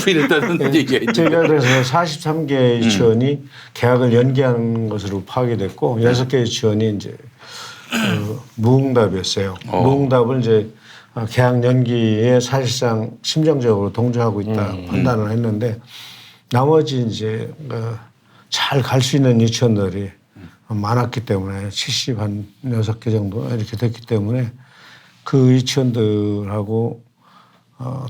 이랬다는 얘기가 있죠. 제가 그래서 43개 유치원이 계약을 연기하는 것으로 파악이 됐고 6개 유치원이 이제 무응답이었어요. 무응답을 이제 개학 연기에 사실상 심정적으로 동조하고 있다 판단을 했는데 나머지 이제 잘 갈 수 있는 유치원들이 많았기 때문에 76개 정도 이렇게 됐기 때문에 그 유치원들하고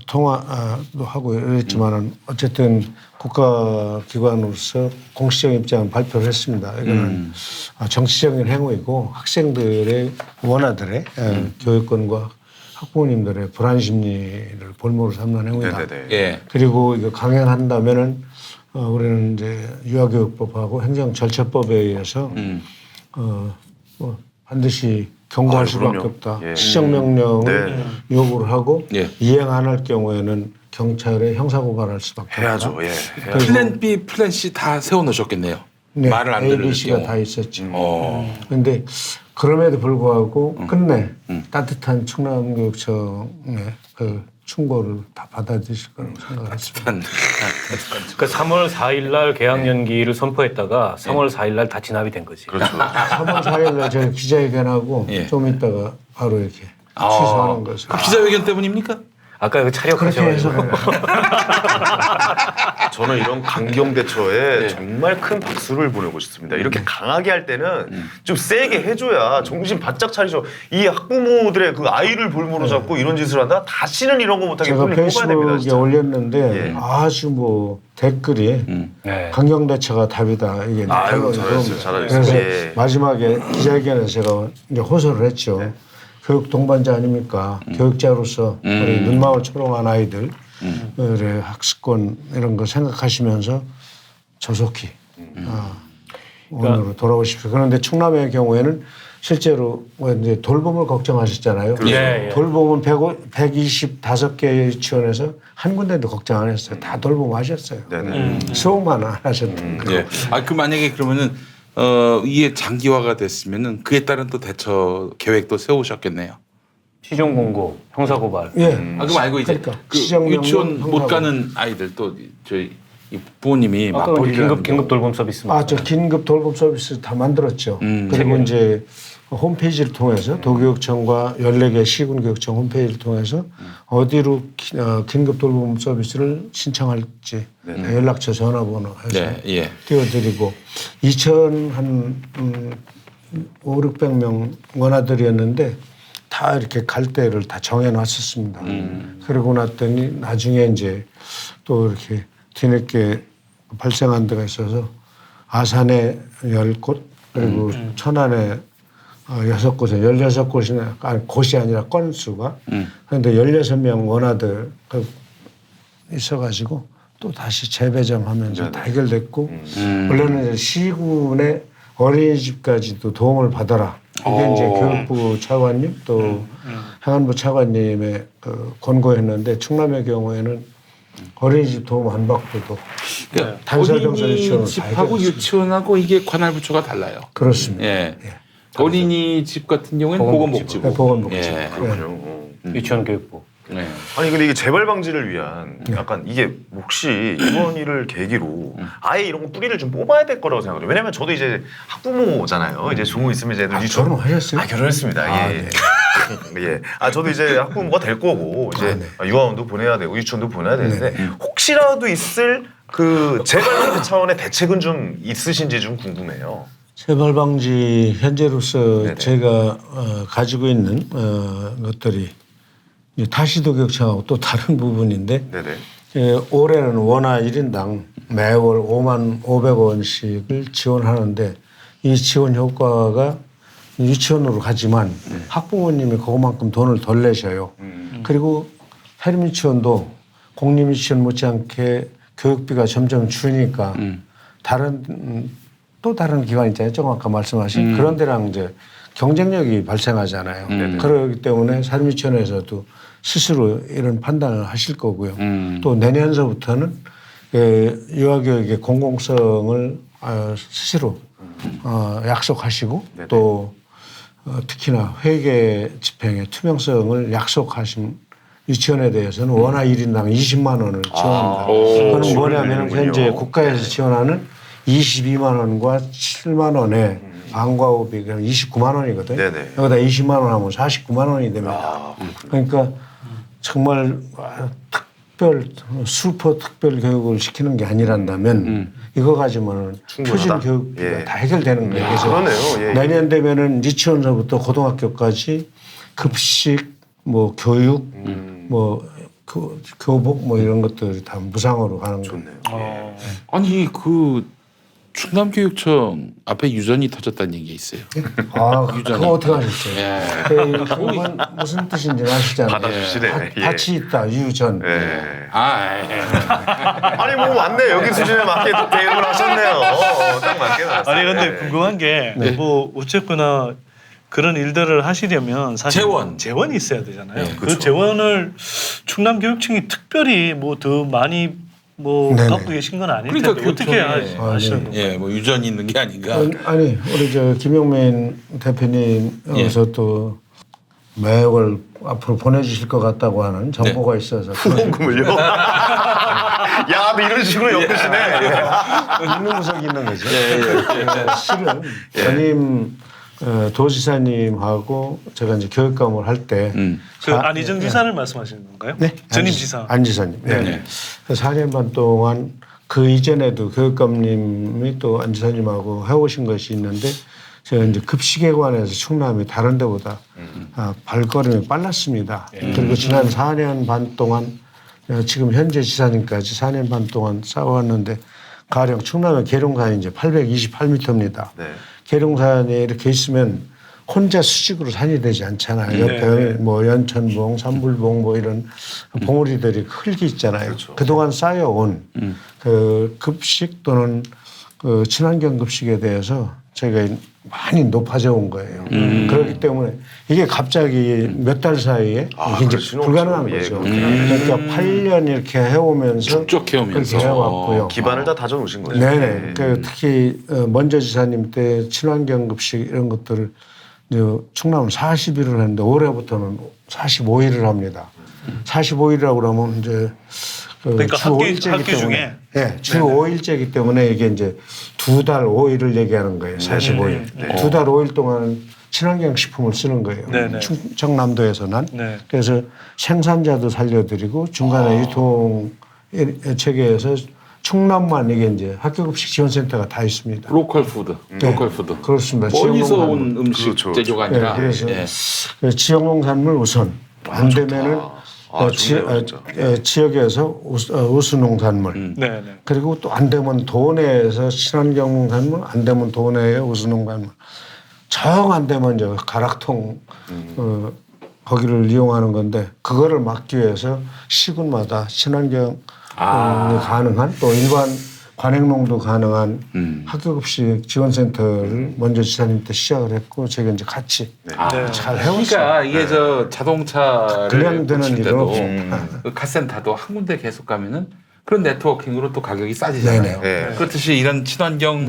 통화도 하고 이랬지만은 어쨌든 국가기관으로서 공식적인 입장을 발표를 했습니다. 이거는 정치적인 행위이고 학생들의 원아들의 교육권과 학부모님들의 불안 심리를 볼모로 삼는 행위다. 네네네. 예. 그리고 이거 강행한다면은 우리는 이제 유아교육법하고 행정절차법에 의해서 뭐 반드시 경고할 수밖에 그럼요. 없다. 예. 시정명령을 네. 요구를 하고 예. 이행 안 할 경우에는 경찰에 형사고발할 수밖에 해야죠. 없다. 예. 플랜 B, 플랜 C 다 세워놓으셨겠네요. 네, 말을 안 A, 들을 B, C가 경우. 다 있었죠. 어. 그런데 그럼에도 불구하고 끝내 따뜻한 충남교육청의 그 충고를 다 받아들이실 거라고 생각했습니다. 그러니까 3월 4일 날 개학 연기를 선포했다가 3월 4일 날 다 진압이 된 거지. 그렇죠. 3월 4일 날 제가 기자회견하고 예. 좀 있다가 바로 이렇게 취소하는 것을. 그 기자회견 때문입니까? 아까 그 그렇게 해서 차력하셔가지고 저는 이런 강경 대처에 네. 정말 큰 박수를 보내고 싶습니다. 이렇게 강하게 할 때는 좀 세게 해줘야 정신 바짝 차리죠. 이 학부모들의 그 아이를 볼모로 잡고 이런 짓을 한다? 다시는 이런 거 못하게 제가 빨리 뽑아야 됩니다. 페이스북에 진짜. 올렸는데 예. 아주 뭐 댓글이 네. 강경 대처가 답이다 이게 아유, 댓글이 잘했어요, 들어옵니다. 잘했어요. 그래서 예. 마지막에 기자회견에 제가 이제 호소를 했죠. 네. 교육 동반자 아닙니까? 교육자로서 우리 눈망울 초롱한 아이들 의 학습권 이런 거 생각하시면서 조속히 원으로 돌아오십시오. 그런데 충남의 경우에는 실제로 뭐 이제 돌봄을 걱정하셨잖아요. 예, 예. 돌봄은 125개 유치원에서 한 군데도 걱정 안 했어요. 다 돌봄하셨어요. 네네. 수업만 안 하셨던 거예요. 예. 그 만약에 그러면은 이게 장기화가 됐으면은 그에 따른 또 대처 계획도 세우셨겠네요. 시정 공고, 형사 고발. 예. 그럼 알고 이제 그러니까 그 시정명령 유치원 못 형사고. 가는 아이들 또 저희 이 부모님이 아까 맞벌이를 긴급 돌봄 서비스. 저 긴급 돌봄 서비스 다 만들었죠. 그리고 이제 홈페이지를 통해서 도교육청과 14개 시군교육청 홈페이지를 통해서 어디로 긴급 돌봄 서비스를 신청할지 연락처 전화번호 해서 네, 예. 띄워드리고 5,600명 원아들이었는데 다 이렇게 갈 데를 다 정해놨었습니다. 그러고 났더니 나중에 이제 또 이렇게 뒤늦게 발생한 데가 있어서 아산에 10곳 그리고 천안에 6곳에 16곳이나 아니 곳이 아니라 건수가 그런데 16명 원아들 있어가지고 또 다시 재배정하면서 다 해결됐고 원래는 이제 시군의 어린이집까지도 도움을 받아라. 이게 이제 교육부 차관님 또 행안부 차관님의 권고였는데 충남의 경우에는 어린이집 도움 안 받고도 그러니까 단설경설 유치원을 다 어린이집하고 해결했습니다. 유치원하고 이게 관할 부처가 달라요. 그렇습니다. 예. 어린이집 같은 경우에는 보건복지부. 네, 보건복지부. 예. 그렇군요. 유치원 교육부. 네. 아니 근데 이게 재발 방지를 위한 약간 이게 혹시 이번 일을 계기로 아예 이런 거 뿌리를 좀 뽑아야 될 거라고 생각해요. 왜냐면 저도 이제 학부모잖아요. 이제 조모 있으면 이제 애들 유치원 결혼하셨어요? 결혼했습니다. 예. 예. 저도 이제 학부모가 될 거고 이제 유아원도 보내야 되고 유치원도 보내야 되는데 혹시라도 있을 그 재발 방지 차원의 대책은 좀 있으신지 좀 궁금해요. 재발 방지 현재로서 네네. 제가 가지고 있는 것들이 타시도교육청하고 또 다른 부분인데 네네. 올해는 원화 1인당 매월 5만 500원씩을 지원하는데 이 지원 효과가 유치원으로 가지만 학부모님이 그만큼 돈을 덜 내셔요. 그리고 사립유치원도 공립유치원 못지않게 교육비가 점점 줄니까 또 다른 기관 있잖아요. 조금 아까 말씀하신 그런 데랑 이제 경쟁력이 발생하잖아요. 그렇기 때문에 사립유치원에서도 스스로 이런 판단을 하실 거고요. 또 내년서부터는 유아교육의 공공성을 스스로 약속하시고 또 특히나 회계 집행의 투명성을 약속하신 유치원에 대해서는 원화 1인당 20만 원을 지원합니다. 그건 뭐냐면 지원을 현재 해주는군요. 국가에서 지원하는 22만 원과 7만 원의 방과후비 29만 원이거든요. 네네. 여기다 20만 원 하면 49만 원이 됩니다. 그러니까 정말 슈퍼 특별 교육을 시키는 게 아니란다면 이거 가지고는 충분하다. 표준 교육비가 예. 다 해결되는 거예요. 그래서 그러네요. 예. 내년 되면은 유치원서부터 고등학교까지 급식, 뭐 교육, 뭐 교복 뭐 이런 것들이 다 무상으로 가는 거예요. 좋네요. 아니 그 충남교육청 앞에 유전이 터졌다는 얘기가 있어요. 아, 유전이. 그거 어떻게 하셨어요? 예. 그건 무슨 뜻인지 아시잖아요. 받아주시네. 예. 밭이 있다, 유전. 예. 아, 아니 뭐 맞네. 여기 수준에 맞게 또 대응을 하셨네요. 딱 맞게 나왔어요. 아니 근데 예. 궁금한 게 뭐 어쨌거나 그런 일들을 하시려면 사실 재원이 있어야 되잖아요. 네, 그 재원을 충남교육청이 특별히 뭐 더 많이 뭐 네네. 갖고 계신 건 아닐 그러니까 텐데 어떻게 교육청에- 하시는 건가요? 예, 뭐 유전이 있는 게 아닌가. 아니 우리 저 김용민 대표님께서 또 매월 앞으로 보내주실 것 같다고 하는 정보가 있어서 후원금을요? 야, 너 이런 식으로 엮으시네. 있는 구석이 있는 거죠. 예. 실은 전임 도지사님하고 제가 이제 교육감을 할 때 그 안희정 지사를 말씀하시는 건가요? 네. 전임 지사. 안 지사님. 네. 네. 그래서 4년 반 동안 그 이전에도 교육감님이 또 안 지사님하고 해오신 것이 있는데 제가 이제 급식에 관해서 충남이 다른 데보다 발걸음이 빨랐습니다. 그리고 지난 4년 반 동안 지금 현재 지사님까지 4년 반 동안 싸웠는데 가령 충남의 계룡산이 이제 828m입니다. 네. 계룡산에 이렇게 있으면 혼자 수직으로 산이 되지 않잖아요. 옆에 뭐 연천봉, 삼불봉 뭐 이런 봉우리들이 흙이 있잖아요. 그렇죠. 그동안 쌓여온 그 급식 또는 그 친환경 급식에 대해서 저희가 많이 높아져 온 거예요. 그렇기 때문에 이게 갑자기 몇 달 사이에 이게 그럴 이제 수는 불가능한 없죠. 예, 거죠. 그렇군요. 그러니까 8년 이렇게 해오면서 축적해오면서. 그렇게 해왔고요. 기반을 다 다져놓으신 거죠. 네네. 그 특히 먼저 지사님 때 친환경 급식 이런 것들을 이제 충남은 40일을 했는데 올해부터는 45일을 합니다. 45일이라고 그러면 이제 그러니까 주 5일제이기 학기 때문에 중에? 네, 주 5일제이기 때문에 이게 이제 2달 5일을 얘기하는 거예요. 45일. 2달 5일 동안 친환경 식품을 쓰는 거예요. 네네. 충청남도에서는. 네. 그래서 생산자도 살려드리고 중간에 유통 체계에서 충남만 이게 이제 학교급식 지원센터가 다 있습니다. 로컬 푸드, 네. 로컬 푸드. 그렇습니다. 멀리서 지역농산물. 온 음식 그렇죠. 제조가 네, 아니라. 그래서 예. 지역농산물 우선 안 되면은 좋네요, 진짜. 지역에서 우수농산물 네, 네. 그리고 또 안 되면 도내에서 친환경 농산물 안 되면 도내의 우수농산물 정 안 되면 저 가락통 거기를 이용하는 건데 그거를 막기 위해서 시군마다 친환경 가능한 또 일반 관행농도 가능한 학교급식 지원센터를 먼저 지사님 때 시작을 했고 제가 이제 같이 잘 해왔어요. 그러니까 이게 저 자동차를 그냥 되는 고칠 일은 때도 없습니다. 그 카센터도 한 군데 계속 가면은 그런 네트워킹으로 또 가격이 싸지잖아요. 네네. 네. 그렇듯이 이런 친환경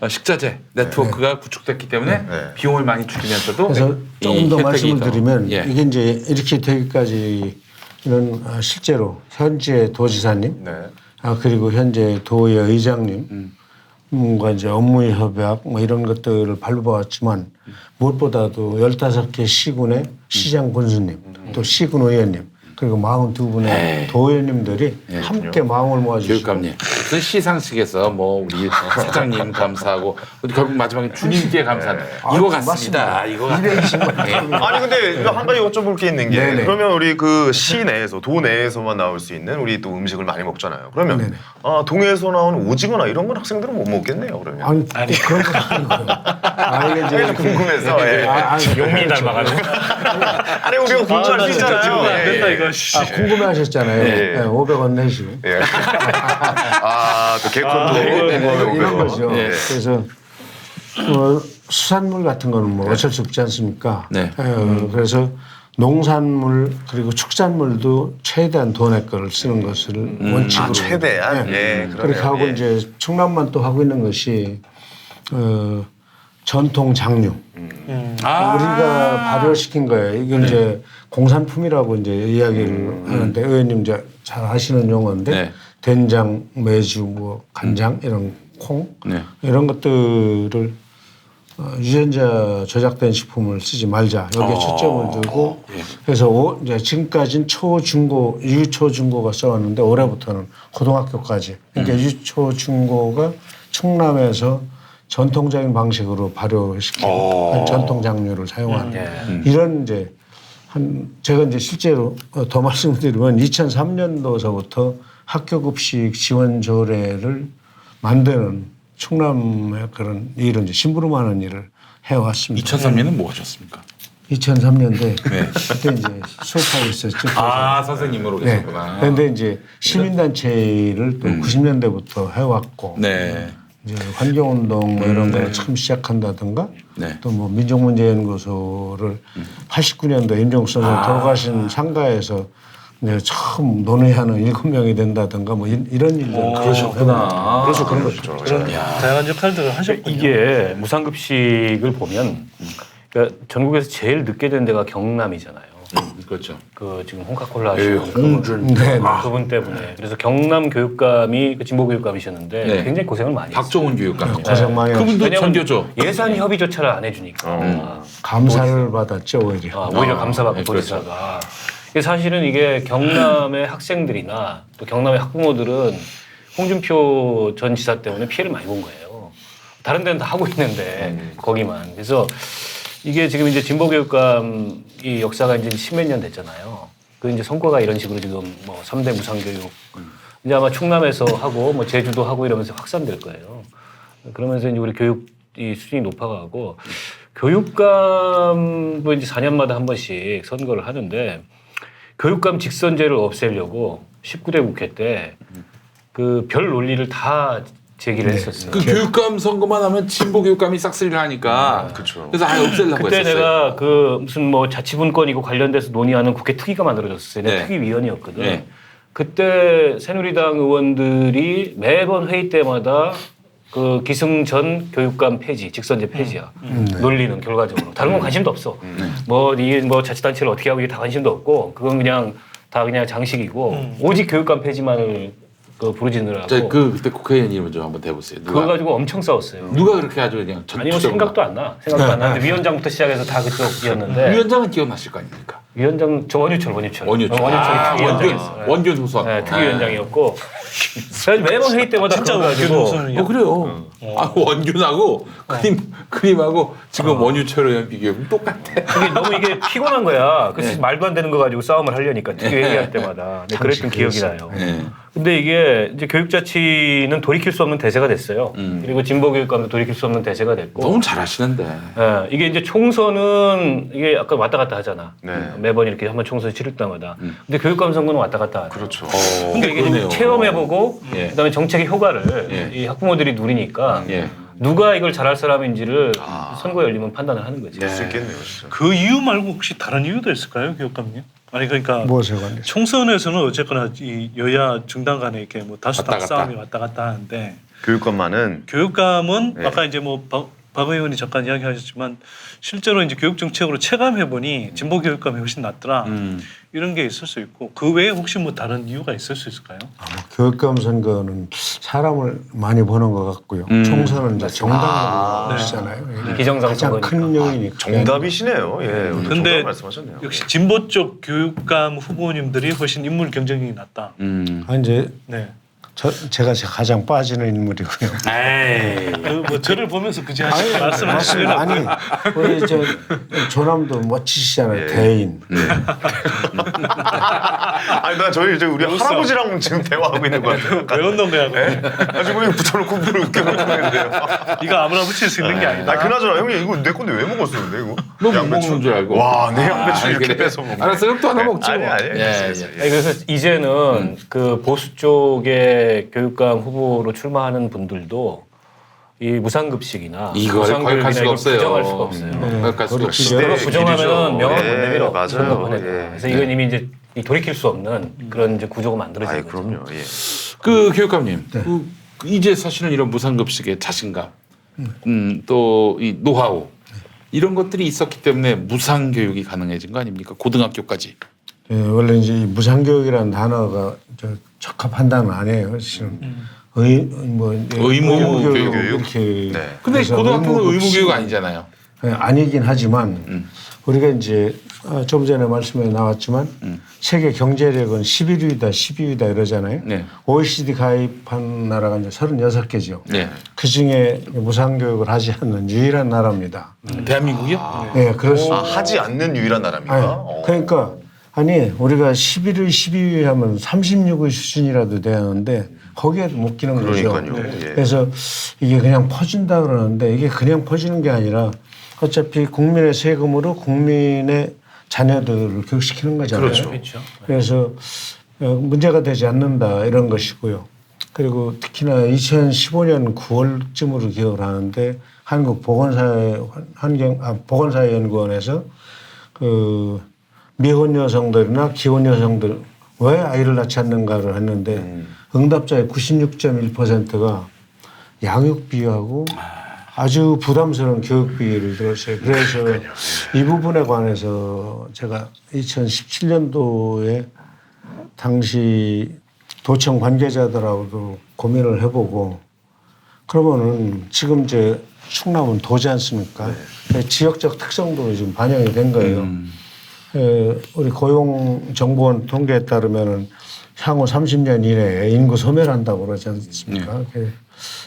식자재 네트워크가 구축됐기 때문에 네. 비용을 많이 줄이면서도 그래서 이 조금 더 혜택이 말씀을 더, 드리면 예. 이게 이게 이제 이렇게 되기까지 이런 실제로 현재 도지사님 네. 그리고 현재 도의 의장님 과 이제 업무의 협약 뭐 이런 것들을 밟아왔지만 무엇보다도 15개 시군의 시장 군수님 또 시군 의원님 그리고 42분의 도의원님들이 함께 마음을 모아주시고 교육감님 무슨 시상식에서 뭐 우리 사장님 감사하고 결국 마지막에 주님께 감사하는 이거 같습니다. 이거 같습니다. 예. 아니 근데 이거 한 가지 여쭤볼 게 있는 게 네네. 그러면 우리 그 시 내에서 도 내에서만 나올 수 있는 우리 또 음식을 많이 먹잖아요. 그러면 네네. 동해에서 나오는 오징어나 이런 건 학생들은 못 먹겠네요. 그러면 아니 그런 건 아니고요. 이게 이제 좀 궁금해서 예. 용민이 닮아가지고. 아니 우리가 공부할 수 있잖아요. 안 예, 된다 예. 이거. 궁금해하셨잖아요. 예. 500원 내시고. 예. 또 개콘도 이런 거죠. 예. 그래서 수산물 같은 거는 뭐 어쩔 수 없지 않습니까? 네. 그래서 농산물 그리고 축산물도 최대한 돈의 거를 쓰는 것을 원칙으로 최대한 예. 그렇게 하고 그러네요. 예. 이제 충남만 또 하고 있는 것이 전통 장류 우리가 발효시킨 거예요. 이건 이제 공산품이라고 이제 이야기를 하는데 의원님 이제 잘 아시는 용어인데 네. 된장, 매주, 뭐 간장 이런 콩 네. 이런 것들을 유전자 조작된 식품을 쓰지 말자 여기에 초점을 두고 그래서 이제 지금까지는 초중고 유초중고가 써왔는데 올해부터는 고등학교까지 그러니까 유초중고가 충남에서 전통적인 방식으로 발효시키고 전통 장류를 사용하는 이런 이제 제가 이제 실제로 더 말씀드리면 2003년도서부터 학교급식 지원 조례를 만드는 충남의 그런 일을 이제 심부름하는 일을 해왔습니다. 2003년은 뭐 하셨습니까? 2003년도에 그때 이제 수업하고 있었죠. 선생님으로 네. 계셨구나. 그런데 이제 시민단체를 또 90년대부터 해왔고 네. 이제 환경운동 뭐 이런 걸 처음 시작한다든가 네. 또 뭐 민족문제연구소를 89년도 임종수 선생 돌아가신 상가에서 이제 처음 논의하는 7명이 된다든가 뭐 이런 일들 그러셨구나. 그래서 그런 거죠. 그런 다양한 역할들을 하셨군요. 이게 무상급식을 보면 그러니까 전국에서 제일 늦게 된 데가 경남이잖아요. 그렇죠. 그 지금 홍카콜라 하시는 그분, 네. 그분 때문에 그래서 경남 교육감이 그 진보 교육감이셨는데 네. 굉장히 고생을 많이 했어요. 박종훈 교육감. 고생 많이 그분도 왜냐면 전교조. 예산 협의조차를 안 해주니까 감사를 받았죠 오히려. 오히려 감사받고 네, 도지사가. 이게 사실은 이게 경남의 학생들이나 또 경남의 학부모들은 홍준표 전 지사 때문에 피해를 많이 본 거예요. 다른 데는 다 하고 있는데 거기만. 그래서 이게 지금 이제 진보교육감이 역사가 이제 10몇 년 됐잖아요. 그 이제 성과가 이런 식으로 지금 뭐 3대 무상교육 이제 아마 충남에서 하고 뭐 제주도 하고 이러면서 확산될 거예요. 그러면서 이제 우리 교육 이 수준이 높아가고 교육감도 이제 4년마다 한 번씩 선거를 하는데 교육감 직선제를 없애려고 19대 국회 때 그 별 논리를 다 제기를 했었어요. 그 교육감 선거만 하면 진보 교육감이 싹쓸이를 하니까. 그렇죠. 그래서 아예 없애려고 그때 했었어요. 내가 그 무슨 뭐 자치분권이고 관련돼서 논의하는 국회 특위가 만들어졌어요. 내가 네. 특위위원이었거든. 네. 그때 새누리당 의원들이 매번 회의 때마다 그 기승전 교육감 폐지, 직선제 폐지야. 논리는 결과적으로. 다른 건 관심도 없어. 뭐 자치단체를 어떻게 하고 이게 다 관심도 없고 그건 그냥 다 그냥 장식이고 오직 교육감 폐지만을 그 부르짖느라고. 그때 국회의원 이름 좀 한번 대보세요. 그거 가지고 엄청 싸웠어요. 누가 그렇게 아주 그냥 아니면 생각도 안 나. 생각도 안 나는데 위원장부터 시작해서 다 그쪽이었는데. 위원장은 기억나실 거 아닙니까? 위원장 저 원유철이 특위위원장이었어요. 원균 소선. 네, 특위위원장이었고 그래서 매번 회의 때마다 진짜 그거 가지고 원균 그래요. 원균하고 그림하고 지금 원유철 의원 비교하면 똑같아. 이게 피곤한 거야. 그래서 말도 안 되는 거 가지고 싸움을 하려니까 특위 회의할 때마다. 네, 그랬던 기억이 나요. 네. 근데 이게 이제 교육자치는 돌이킬 수 없는 대세가 됐어요. 그리고 진보교육감도 돌이킬 수 없는 대세가 됐고. 너무 잘하시는데. 예, 이게 이제 총선은 이게 약간 왔다 갔다 하잖아. 네. 매번 이렇게 한번 총선 치를 때마다. 근데 교육감 선거는 왔다 갔다 하죠. 그렇죠. 근데 이게 그러네요. 체험해보고 예. 그다음에 정책의 효과를 예. 이 학부모들이 누리니까 예. 누가 이걸 잘할 사람인지를 선거 열리면 판단을 하는 거지. 할 수 있겠네요, 진짜. 그 이유 말고 혹시 다른 이유도 있을까요, 교육감님? 아니 그러니까 무엇에 관해서? 총선에서는 어쨌거나 이 여야 정당 간에 이렇게 뭐 다수당 왔다 갔다. 싸움이 왔다 갔다 하는데 교육감만은 교육감은 네. 아까 이제 뭐 박 의원이 잠깐 이야기하셨지만 실제로 이제 교육 정책으로 체감해 보니 진보 교육감이 훨씬 낫더라 이런 게 있을 수 있고 그 외에 혹시 뭐 다른 이유가 있을 수 있을까요? 교육감 선거는 사람을 많이 보는 것 같고요. 총선은 이제 정당으로 보시잖아요. 비정상 가장 선거니까. 큰 요인이 정답이시네요. 예, 오늘 근데 정답 말씀하셨네요. 역시 진보 쪽 교육감 후보님들이 훨씬 인물 경쟁력이 낮다. 이제 네. 제가 가장 빠지는 인물이고요. 에이. 뭐 저를 보면서 그지 하시고 말씀하시면 아니 우리 조남도 멋지시잖아요. 예. 대인. 아니 나 저희 이제 우리 할아버지랑 지금 대화하고 있는 것 같아요. 왜 웃는 거야? 그거? 가지고 이거 붙여놓고 물을 웃겨놓고 있는데요. 이거 아무나 붙일 수 있는 게 아니다. 아 그나저나 형님 이거 내 건데 왜 먹었어요, 근데 이거? 너못 먹는 줄 알고. 와, 내 양배추 이렇게 그래. 뺏어 먹네. 알았어, 그럼 또 하나 먹지 뭐. 아니, 예, 알겠어요. 예. 아니, 그래서 이제는 그 보수 쪽의 교육감 후보로 출마하는 분들도 이 무상급식이나 이걸 무상교육이나 거역할 수가 이걸 없어요. 부정할 수가 없어요. 거역할 수가 우리 없어. 시대- 그거 부정하면 명함 못 예, 내밀어. 맞아요. 선거 보내고. 예. 그래서 이건 이미 이제 이 돌이킬 수 없는 그런 이제 구조가 만들어진 아이 거죠. 그럼요. 예. 그 교육감님, 그 이제 사실은 이런 무상급식의 자신감, 또 이 노하우 이런 것들이 있었기 때문에 무상교육이 가능해진 거 아닙니까? 고등학교까지. 원래 이제 이 무상교육이라는 단어가 적합한 단어는 아니에요. 실은 의무 교육. 이렇게. 네. 근데 그래서 고등학교는 의무 의무 교육 아니잖아요. 아니긴 하지만 우리가 이제 좀 전에 말씀에 나왔지만 세계 경제력은 11위다, 12위다 이러잖아요. 네. OECD 가입한 나라가 이제 36개죠. 네. 그 중에 무상교육을 하지 않는 유일한 나라입니다. 대한민국이요? 네, 그렇습니다. 하지 않는 유일한 나라입니까? 아니, 그러니까 우리가 11위, 12위 하면 36위 수준이라도 되는데 거기에도 못 끼는 거죠. 그러니까요. 예. 그래서 이게 그냥 퍼진다 그러는데 이게 그냥 퍼지는 게 아니라 어차피 국민의 세금으로 국민의 자녀들을 교육시키는 거잖아요. 그렇죠. 그래서 문제가 되지 않는다 이런 것이고요. 그리고 특히나 2015년 9월쯤으로 기억을 하는데 한국 보건사회연구원에서 그 미혼 여성들이나 기혼 여성들 왜 아이를 낳지 않는가를 했는데 응답자의 96.1%가 양육비하고 아주 부담스러운 교육비를 들었어요. 그래서 이 부분에 관해서 제가 2017년도에 당시 도청 관계자들하고도 고민을 해보고 그러면은 지금 이제 충남은 도지 않습니까? 지역적 특성도 지금 반영이 된 거예요. 우리 고용정보원 통계에 따르면은 향후 30년 이내에 인구 소멸한다고 그러지 않습니까?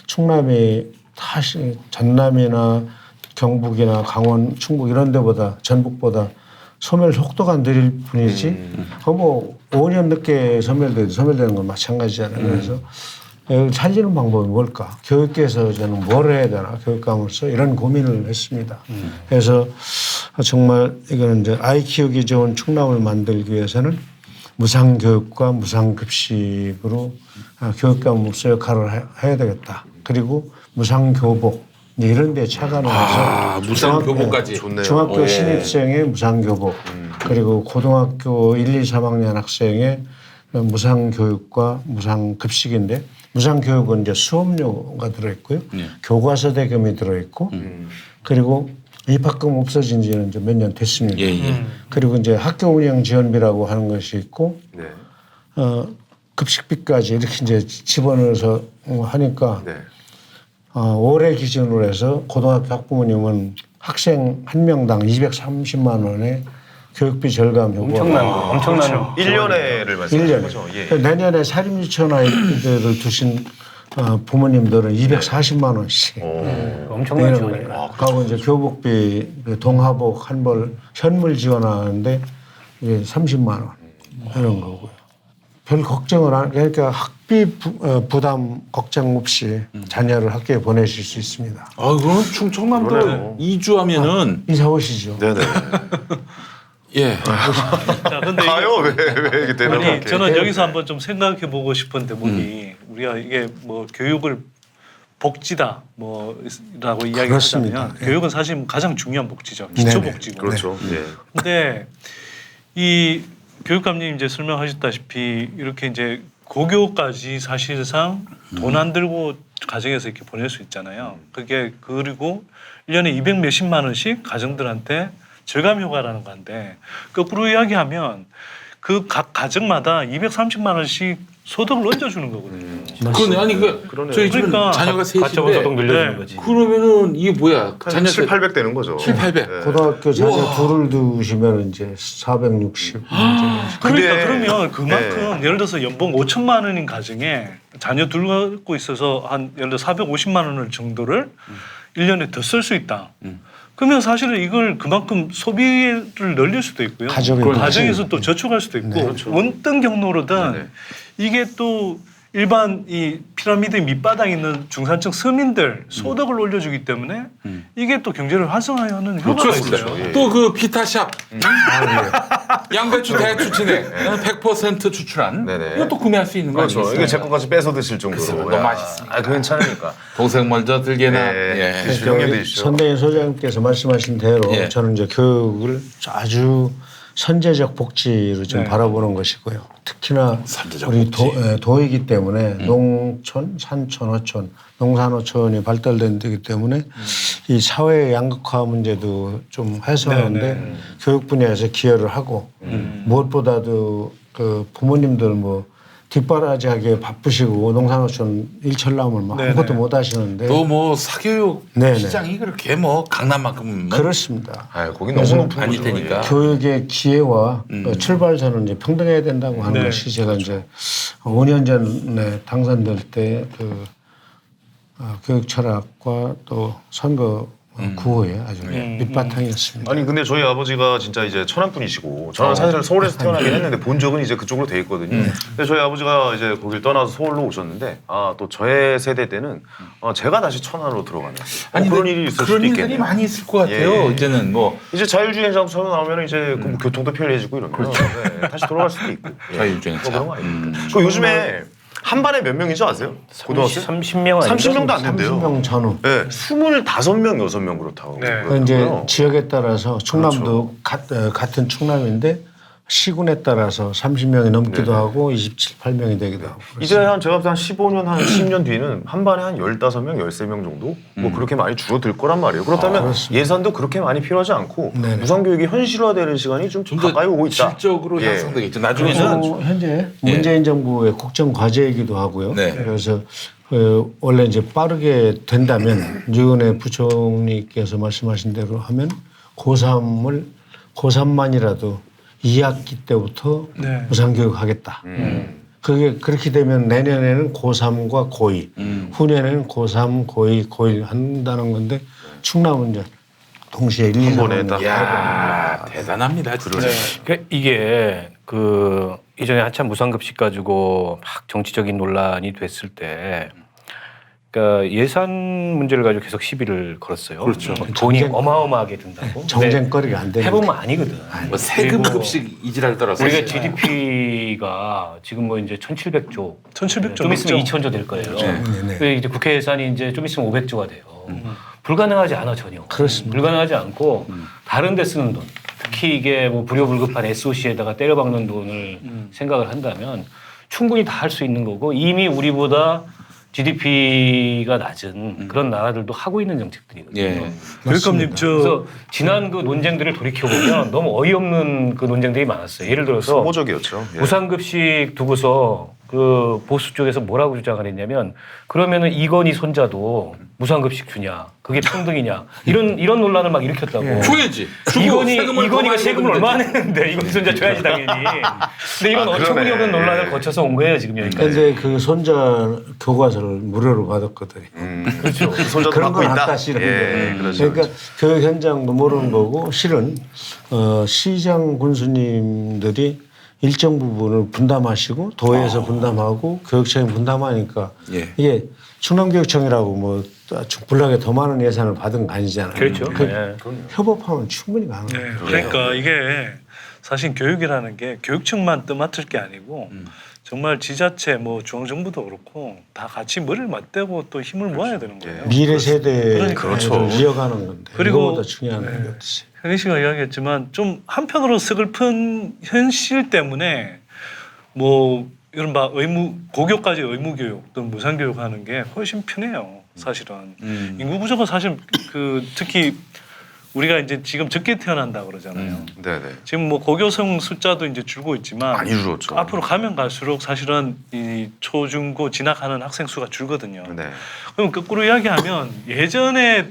충남이 다시 전남이나 경북이나 강원, 충북 이런 데보다 전북보다 소멸 속도가 느릴 뿐이지 뭐 5년 늦게 소멸돼도 소멸되는 건 마찬가지잖아요. 그래서 살리는 방법이 뭘까? 교육계에서 저는 뭘 해야 되나? 교육감으로서 이런 고민을 했습니다. 그래서 정말 이거는 이제 아이 키우기 좋은 충남을 만들기 위해서는 무상교육과 무상급식으로 교육감으로서 역할을 해야 되겠다. 그리고 무상교복 이런 데 착안을 해서 무상교복까지. 좋네요. 중학교 신입생의 무상교복 그리고 고등학교 1, 2, 3학년 학생의 무상교육과 무상급식인데 무상교육은 이제 수업료가 들어있고요. 교과서 대금이 들어있고 그리고 입학금 없어진 지는 이제 몇 년 됐습니다. 그리고 이제 학교 운영 지원비라고 하는 것이 있고 네. 급식비까지 이렇게 이제 집어넣어서 하니까 네. 올해 기준으로 해서 고등학교 학부모님은 학생 한 명당 230만 원의 교육비 절감 효과가 엄청난 1년에를 말씀하시는 1년에. 거죠? 예. 내년에 사립 유치원 아이들을 두신 부모님들은 240만 원씩 엄청난 이런 지원이에요. 거예요. 그리고 이제 교복비, 동화복 한 벌 현물 지원하는데 이게 30만 원 이런 거고요. 별 걱정을 안 그러니까 학비 부담 걱정 없이 자녀를 학교에 보내실 수 있습니다. 아, 그럼 충청남도 그러네요. 이주하면은 이사 오시죠. 네네. 예. 자, 근데 가요? 왜 이렇게 대답을 아니, 이렇게. 저는 여기서 한번 좀 생각해 보고 싶은 대목이 우리가 이게 뭐 교육을 복지다 뭐라고 이야기하자면 그렇습니다. 교육은 사실 가장 중요한 복지죠. 기초 네네. 복지고. 그렇죠. 예. 근데 이 교육감님 이제 설명하셨다시피 이렇게 이제 고교까지 사실상 돈 안 들고 가정에서 이렇게 보낼 수 있잖아요. 그게 그리고 1년에 200 몇십만 원씩 가정들한테 절감 효과라는 건데 거꾸로 이야기하면 그 각 가정마다 230만 원씩 소득을 얹어주는 거거든요. 그러네. 아니 그러네요. 저희 집은 그러니까 자녀가 가처분 소득 셋인데 늘려주는 네. 거지. 그러면은 이게 뭐야? 한 자녀 7, 800 되는 거죠. 7, 800. 네. 고등학교 자녀 둘을 두시면 이제 460. 그러니까 근데- 그러면 그만큼 네. 예를 들어서 연봉 5천만 원인 가정에 자녀 둘 갖고 있어서 한 예를 들어 450만 원을 정도를 1년에 더 쓸 수 있다. 그러면 사실은 이걸 그만큼 소비를 늘릴 수도 있고요. 가정에서 또 저축할 수도 있고 어떤 경로로든 네네. 이게 또 일반 이 피라미드 밑바닥에 있는 중산층 서민들 소득을 올려주기 때문에 이게 또 경제를 활성화하는 효과가 있어요. 예. 또 그 비타샵 양배추 대추진액 100% 추출한 네네. 이것도 구매할 수 있는 거 그렇죠. 아니겠어요? 이게 제 것까지 뺏어 드실 정도로. 그렇습니다. 너무 야, 맛있습니다. 아, 괜찮으니까. 동생 먼저 들게나. 네. 예. 형님 드십시오. 선대인 소장님께서 말씀하신 대로 예. 저는 이제 교육을 아주 선제적 복지로 좀 네. 바라보는 것이고요. 특히나 선제적 우리 복지. 도이기 때문에 농촌, 산촌, 어촌, 농산어촌이 발달된 데이기 때문에 이 사회 양극화 문제도 좀 해소하는데 교육 분야에서 기여를 하고 무엇보다도 그 부모님들 뭐 뒷바라지하게 바쁘시고 농산어촌 일철남을 막 네네. 아무것도 못 하시는데 또 뭐 사교육 네네. 시장이 그렇게 뭐 강남만큼 그렇습니다. 아, 거기 너무 높은 아닐 거죠. 테니까. 교육의 기회와 출발선은 이제 평등해야 된다고 하는 네. 것이 제가 이제 5년 전에 당선될 때 그 교육 철학과 또 선거 구호에 아주 밑바탕이었습니다. 아니 근데 저희 아버지가 진짜 이제 천안 분이시고 저는 사실 서울에서 태어나긴 했는데 본 적은 이제 그쪽으로 돼 있거든요. 근데 저희 아버지가 이제 거길 떠나서 서울로 오셨는데 또 저의 세대 때는 제가 다시 천안으로 들어가는 그런 근데 일이 있을 그런 수도 일들이 있겠네요. 많이 있을 것 같아요. 예. 이제는 뭐 이제 자율주행자동차로 나오면 이제 그뭐 교통도 편리해지고 이러면 네, 다시 돌아갈 수도 있고. 자율주행차. 그런 거 아닙니까? 그 요즘에 한 반에 몇 명이죠 아세요? 고등학생? 30명 아닌가? 30명도 안 된대요. 30명 전후. 네, 25명, 6명 그렇다고. 네. 그 이제 그러더라고요. 지역에 따라서 충남도 같은 충남인데 시군에 따라서 30명이 넘기도 하고 27, 8명이 되기도 하고. 이제 한 제가 한 15년, 한 10년 뒤는 한 반에 한 15명, 13명 정도 뭐 그렇게 많이 줄어들 거란 말이에요. 그렇다면 그렇습니다. 예산도 그렇게 많이 필요하지 않고 네네. 무상교육이 현실화되는 시간이 좀 좀 더 가까이 오고 있다. 질적으로 예. 향상되겠죠. 나중에는 그리고 현재 문재인 정부의 국정 과제이기도 하고요. 네. 그래서 원래 이제 빠르게 된다면 유은혜 부총리께서 말씀하신 대로 하면 고3만이라도 2학기 때부터 네. 무상교육하겠다. 그게 그렇게 되면 내년에는 고3과 고2, 후년에는 고3, 고2, 고1 한다는 건데 충남은 이제 동시에 1, 2, 한 번에 3년 딱. 야 대단합니다. 진짜. 그러니까 이게 그 이전에 한참 무상급식 가지고 막 정치적인 논란이 됐을 때 그러니까 예산 문제를 가지고 계속 시비를 걸었어요. 그렇죠. 돈이 어마어마하게 든다고. 정쟁거리가 안 되는 해보면 아니거든. 뭐 세금 그리고 급식 이지랄 떨어서 우리가 GDP가 지금 뭐 이제 1,700조, 1,700조 좀 있으면 넘죠. 2,000조 될 거예요. 네네. 근데 이제 국회 예산이 이제 좀 있으면 500조가 돼요. 불가능하지 않아 전혀. 그렇습니다. 불가능하지 않고 다른 데 쓰는 돈, 특히 이게 뭐 불효불급한 SOC에다가 때려박는 돈을 생각을 한다면 충분히 다 할 수 있는 거고 이미 우리보다 GDP가 낮은 그런 나라들도 하고 있는 정책들이거든요. 예. 교육감님 저 그래서 지난 그 논쟁들을 돌이켜 보면 너무 어이없는 그 논쟁들이 많았어요. 예를 들어서 소모적이었죠. 예. 무상급식 두고서 그 보수 쪽에서 뭐라고 주장을 했냐면 그러면은 이건희 손자도 무상급식 주냐? 그게 평등이냐? 이런 논란을 막 일으켰다고. 줘야지. 주고 세금을 이건희가 더 세금을 많이 얼마 냈는데 이건희 손자 줘야지 당연히. 근데 이건 어처구니 없는 그러네. 논란을 거쳐서 온 거예요 지금 여기까지. 근데 그 손자 교과서를 무료로 받았거든요. 그렇죠. 손자도 그런 받고 건 있다. 아까 싫은데. 예, 그렇죠. 그러니까 교육 현장도 모르는 거고 실은 시장 군수님들이 일정 부분을 분담하시고 도에서 분담하고 교육청이 분담하니까 예. 이게 충남교육청이라고 뭐 불나게 더 많은 예산을 받은 거 아니잖아요. 그렇죠. 그 네. 협업하면 충분히 가능해요. 네, 그러니까 이게 사실 교육이라는 게 교육청만 떠맡을 게 아니고 정말 지자체 뭐 중앙정부도 그렇고 다 같이 머리를 맞대고 또 힘을 모아야 되는 거예요. 미래 세대를 그렇죠. 이어가는 건데 그리고 이거보다 중요한 게 없지. 현희 씨가 이야기했지만 좀 한편으로 서글픈 현실 때문에 뭐 이른바 고교까지 의무교육 또는 무상교육하는 게 훨씬 편해요. 사실은 인구 구조가 사실 그 특히 우리가 이제 지금 적게 태어난다 그러잖아요. 네네. 지금 뭐 고교생 숫자도 이제 줄고 있지만 많이 줄었죠. 앞으로 가면 갈수록 사실은 이 초중고 진학하는 학생 수가 줄거든요. 네. 그럼 거꾸로 이야기하면 예전에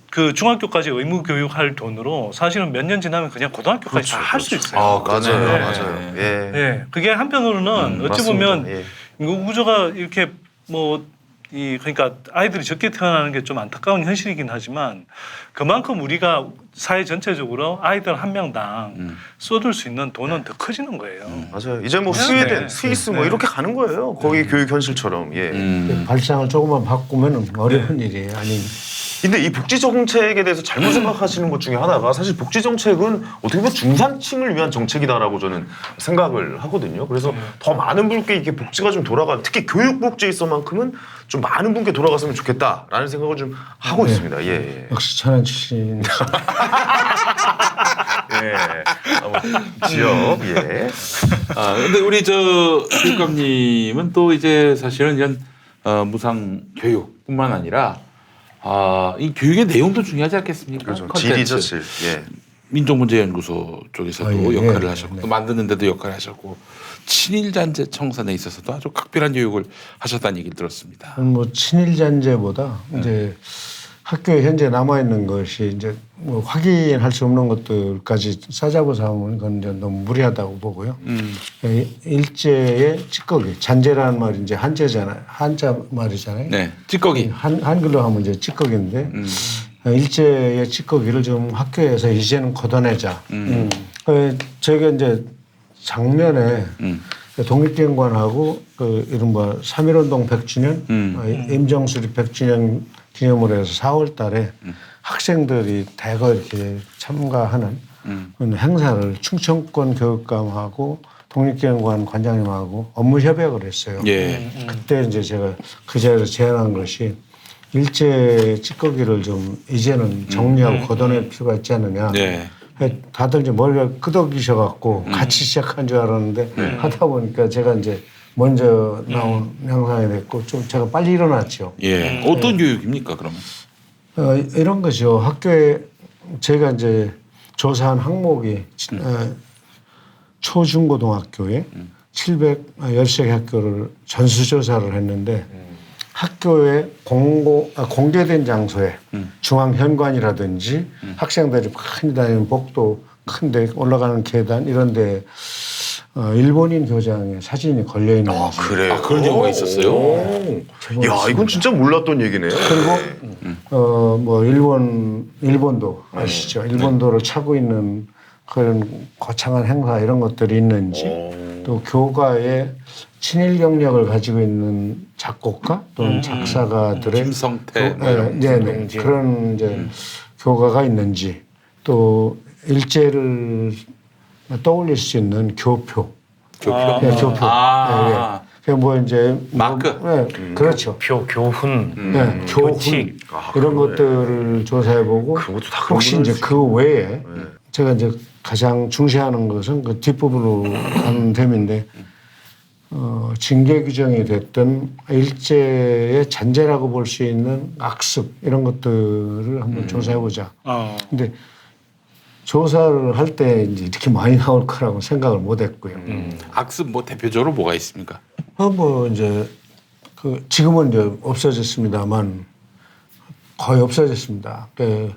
그 중학교까지 의무 교육할 돈으로 사실은 몇 년 지나면 그냥 고등학교까지 다 할 수 있어요. 아 맞아요, 네. 맞아요. 예. 네, 그게 한편으로는 어찌 맞습니다. 보면 예. 인구 구조가 이렇게 뭐 그러니까 아이들이 적게 태어나는 게 좀 안타까운 현실이긴 하지만 그만큼 우리가 사회 전체적으로 아이들 한 명당 쏟을 수 있는 돈은 더 커지는 거예요. 맞아요. 이제 뭐 네. 스웨덴, 스위스 뭐 이렇게 가는 거예요. 거기 교육 현실처럼. 예. 발상을 조금만 바꾸면 어려운 일이에요. 아니 근데 이 복지 정책에 대해서 잘못 생각하시는 것 중에 하나가 사실 복지 정책은 어떻게 보면 중산층을 위한 정책이다라고 저는 생각을 하거든요. 그래서 더 많은 분께 이렇게 복지가 좀 돌아가는, 특히 교육 복지에 있어만큼은 좀 많은 분께 돌아갔으면 좋겠다라는 생각을 좀 하고 있습니다. 예. 예. 역시 천안 출신. 예. 지역. 예. 아 근데 우리 저 교육감님은 또 이제 사실은 이런 무상 교육뿐만 아니라 이 교육의 내용도 중요하지 않겠습니까? 그렇죠. 컨텐츠. 질이죠, 질. 예. 민족문제연구소 쪽에서도 예, 역할을 예, 하셨고 네. 또 만드는 데도 역할을 하셨고 친일잔재 청산에 있어서도 아주 각별한 교육을 하셨다는 얘기를 들었습니다. 뭐 친일 잔재보다 이제 학교에 현재 남아 있는 것이 이제 뭐 확인할 수 없는 것들까지 싸잡아서 하면 그건 이제 너무 무리하다고 보고요. 일제의 찌꺼기 잔재라는 말이 이제 한자잖아요. 한자 말이잖아요. 네, 찌꺼기. 한글로 하면 이제 찌꺼기인데 일제의 찌꺼기를 좀 학교에서 이제는 걷어내자. 저희가 이제 작년에 독립기념관하고 그 이른바 3.1운동 100주년 임정수립 100주년 기념으로 해서 4월 달에 학생들이 대거 이렇게 참가하는 행사를 충청권 교육감하고 독립기념관 관장님하고 업무 협약을 했어요. 예. 그때 이제 제가 그 자리에서 제안한 것이 일제 찌꺼기를 좀 이제는 정리하고 걷어낼 필요가 있지 않느냐. 네. 다들 이제 머리가 끄덕이셔 갖고 같이 시작한 줄 알았는데 하다 보니까 제가 이제 먼저 나온 양상이 됐고 좀 제가 빨리 일어났죠. 예. 어떤 교육입니까, 그러면? 이런 거죠. 학교에 제가 이제 조사한 항목이 초중고등학교에 710개 학교를 전수조사를 했는데 학교에 공개된 장소에 중앙현관이라든지 학생들이 많이 다니는 복도 큰데 올라가는 계단 이런 데 일본인 교장의 사진이 걸려 있는 거죠. 그래요? 그런 경우가 있었어요? 야, 이건 진짜 몰랐던 얘기네요. 그리고 뭐 일본도 아시죠? 일본도를 차고 있는 그런 거창한 행사 이런 것들이 있는지 또 교가에 친일 경력을 가지고 있는 작곡가 또는 작사가들의 김성태 뭐 이런 네네 그런 이제 교가가 있는지 또 일제를 떠올릴 수 있는 교표. 네, 교표. 아. 네, 뭐 이제 마크. 네, 그렇죠. 교훈, 네, 교훈 교칙. 이런 것들을 조사해보고 그것도 다 그런 혹시 이제 그 외에 제가 이제 가장 중시하는 것은 그 뒷부분으로 하는 셈인데 징계 규정이 됐던 일제의 잔재라고 볼 수 있는 악습 이런 것들을 한번 조사해보자. 근데 조사를 할 때 이제 이렇게 많이 나올 거라고 생각을 못했고요. 악습 뭐 대표적으로 뭐가 있습니까? 뭐 이제 그 지금은 이제 없어졌습니다만 거의 없어졌습니다. 그